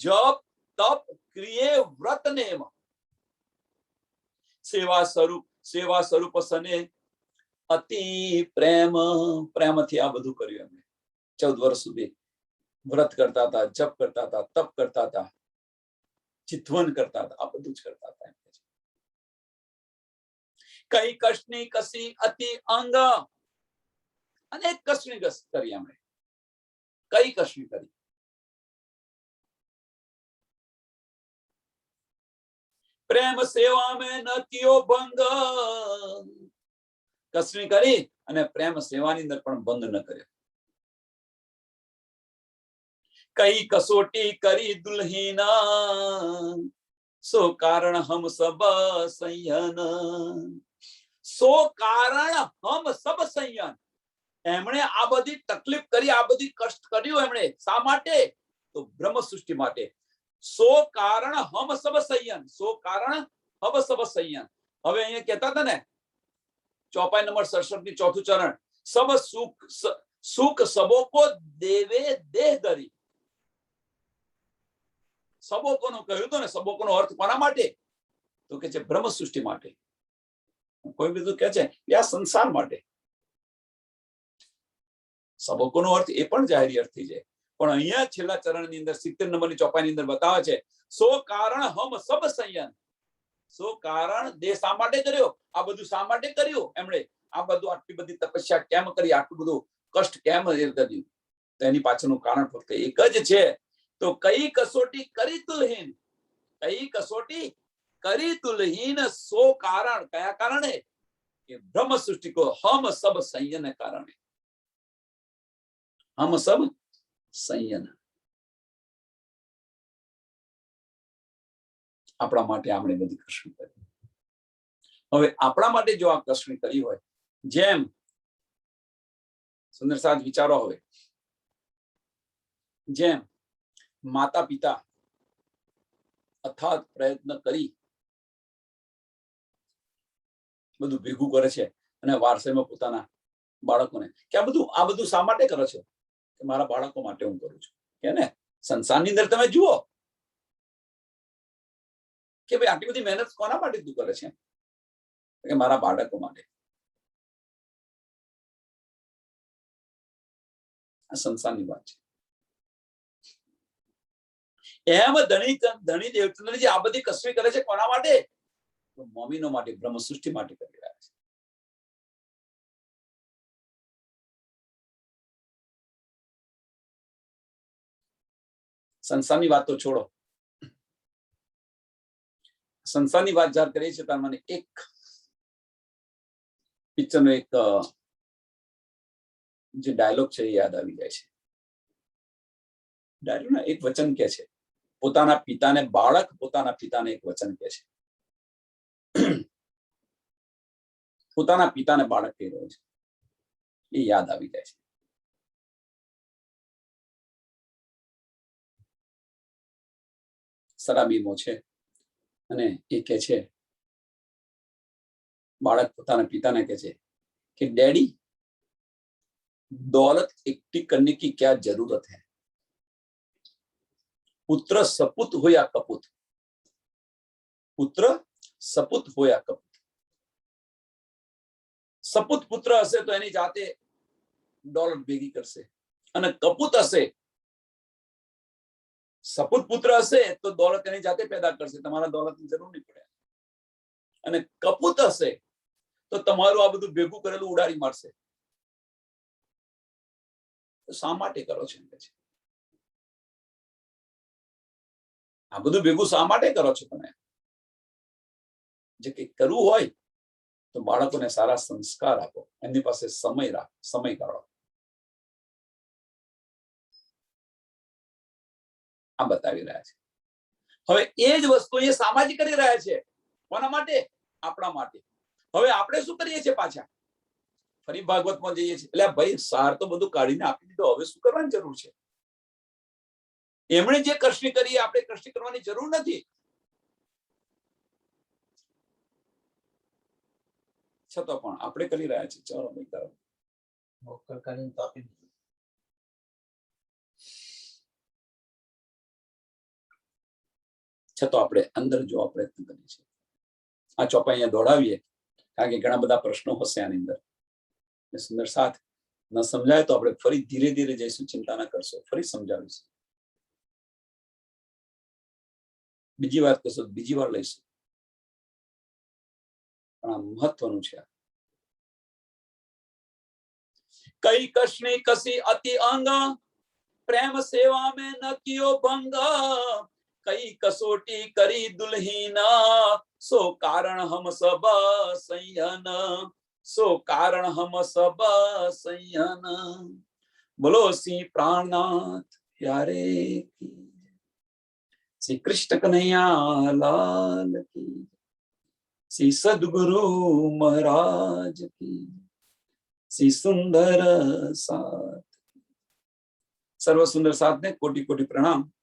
જપ તપ ક્રિયે વ્રત નેમ, સેવા સ્વરૂપ સને અતિ પ્રેમથી આ બધું કર્યું એમણે. 14 વર્ષ સુધી વ્રત કરતા હતા, જપ કરતા હતા, તપ કરતા હતા, ચિતવન કરતા હતા, આ બધું જ કરતા હતા. કઈ કષ્ટની કસી અતિ અંગ, અનેક કષ્ટની કરી એમણે. કઈ કષ્ટની કરી, પ્રેમ સેવા મેં ન કિયો ભંગ, કષ્ટની કરી અને પ્રેમ સેવાની અંદર પણ ભંગ ન કર્યો. કઈ કસોટી કરી દુલ્હીના, સો કારણ હમ સબ સંયન, સો કારણ હમ સબ સંયન. એમણે આ બધી તકલીફ કરી, આ બધી કષ્ટ કર્યું એમણે. શા માટે? તો બ્રહ્મ સૃષ્ટિ માટે. સો કારણ હમ સબ સંયન, સો કારણ હમ સબ સંયન. હવે અહીંયા કહેતા હતા ને, ચોપાઈ નંબર 67 ની 4થું ચરણ, સબ સુખ સબો કો દેવે દેહ ધરી. સબોકોનો કહ્યું તો ને, સબોકોનો અર્થ કોના માટે? તો કે છે બ્રહ્મ સૃષ્ટિ માટે. કોઈ બીજું કે છે આ સંસાર માટે. સબોકોનો અર્થ એ પણ જાહેરી અર્થ થઈ જાય, પણ અહીંયા છેલ્લા ચરણની અંદર 70 નંબરની ચોપાઈની અંદર બતાવે છે, સો કારણ હમ સબ સંયન. સો કારણ દેહ શા માટે કર્યો? આ બધું શા માટે કર્યું એમણે? આ બધું આટલી બધી તપસ્યા કેમ કરી? આટલું બધું કષ્ટ કેમ કર્યું? તો એની પાછળનું કારણ ફક્ત એક જ છે. તો કઈ કસોટી કરી તુલહીન, કઈ કસોટી કરી તુલહીન, સો કારણ. કયા કારણે? કે બ્રહ્મ સૃષ્ટિ કો હમ સબ સંયન કારણે. હમ સબ સંયન. આપણા માટે આપણે બધી કષ્ટ કરી. હવે આપણા માટે જો આ કષ્ટ કરી હોય, જેમ સુંદર સાથ વિચારો, હવે જેમ માતા પિતા અથાગ પ્રયત્ન કરી બધું ભેગું કરે છે અને વારસાઈમાં પોતાના બાળકોને, કે આ બધું શા માટે કરો છો? કે મારા બાળકો માટે હું કરું છું. કે ને સંસારની અંદર તમે જુઓ કે ભાઈ આટલી બધી મહેનત કોના માટે તું કરે છે? કે મારા બાળકો માટે. આ સંસારની વાત છે. એમ ધણી દેવચંદ્રજી આ બધી કસરત કરે છે કોના માટે? તો મોમીનો માટે, બ્રહ્મ સૃષ્ટિ માટે કરી રહ્યા છે. સંસારની વાત તો છોડો, સંસારની વાત જ્યારે કરીએ છીએ ત્યારે મને એક પિક્ચરનો એક જે ડાયલોગ છે એ યાદ આવી જાય છે. ડાયલોગ એક વચન કે છે, પોતાના પિતાને એક વચન કે છે, પોતાના પિતાને બાળક કહી રહ્યો છે, એ યાદ આવી જાય છે. શરાબીમો છે અને એ કે છે, બાળક પોતાના પિતાને કહે છે कि डैडी दौलत इकट्ठी करने की क्या जरूरत है, पुत्र सपूत हो या कपूत, पुत्र सपूत हो या कपूत. સપૂત પુત્ર હશે તો એની જાતે ડોલર ભેગી કરશે, અને કપૂત હશે, સપૂત પુત્ર હશે તો દોલત એની જાતે પેદા કરશે, તમારા દોલતની જરૂર નહીં પડે. અને કપૂત હશે તો તમારું આ બધું ભેગું કરેલું ઉડાડી મારશે. તો શા માટે કરો છો? આ બધું ભેગું શા માટે કરો છો તમે? જે કંઈક કરવું હોય તો બાળકોને સારા સંસ્કાર આપો, એમની પાસે સમય કાઢો. આ બતાવી રહ્યા છે. હવે એ જ વસ્તુ એ સામાજિક કરી રહ્યા છે. કોના માટે? આપણા માટે. હવે આપણે શું કરીએ છીએ? પાછા ફરી ભાગવતમાં જઈએ છીએ. એટલે ભાઈ સાર તો બધું કાઢીને આપી દીધો, હવે શું કરવાની જરૂર છે? એમણે જે કૃષ્ણ કરી આપણે કૃષ્ણ કરવાની જરૂર નથી. છતાં પણ આપણે કરી રહ્યા છીએ. ચાલો ભાઈ કરો. છતાં આપણે અંદર જોવા પ્રયત્ન કરીએ છીએ. આ ચોપા અહીંયા દોડાવીએ કારણ કે ઘણા બધા પ્રશ્નો હશે આની અંદર. સુંદર સાથ ન સમજાય તો આપણે ફરી ધીરે ધીરે જઈશું. ચિંતા ના કરશો, ફરી સમજાવીશું. બીજી વાત કરશો, બીજી વાર લઈશું. પણ આ મહત્વનું છે. કઈ કષ્ણી કસી અતિ અંગ, પ્રેમ સેવા में न कियो भंग, कई कसोटी करी दुल्हीना, सो कारण हम सब संयन, सो कारण हम सब संयन. बोलो श्री प्राणनाथ प्यारे की, श्री कृष्ण कन्हैया लाल की, श्री सद्गुरु महाराज की, श्री सुंदर साथ. सर्व सुंदर साथ ने कोटि कोटि प्रणाम.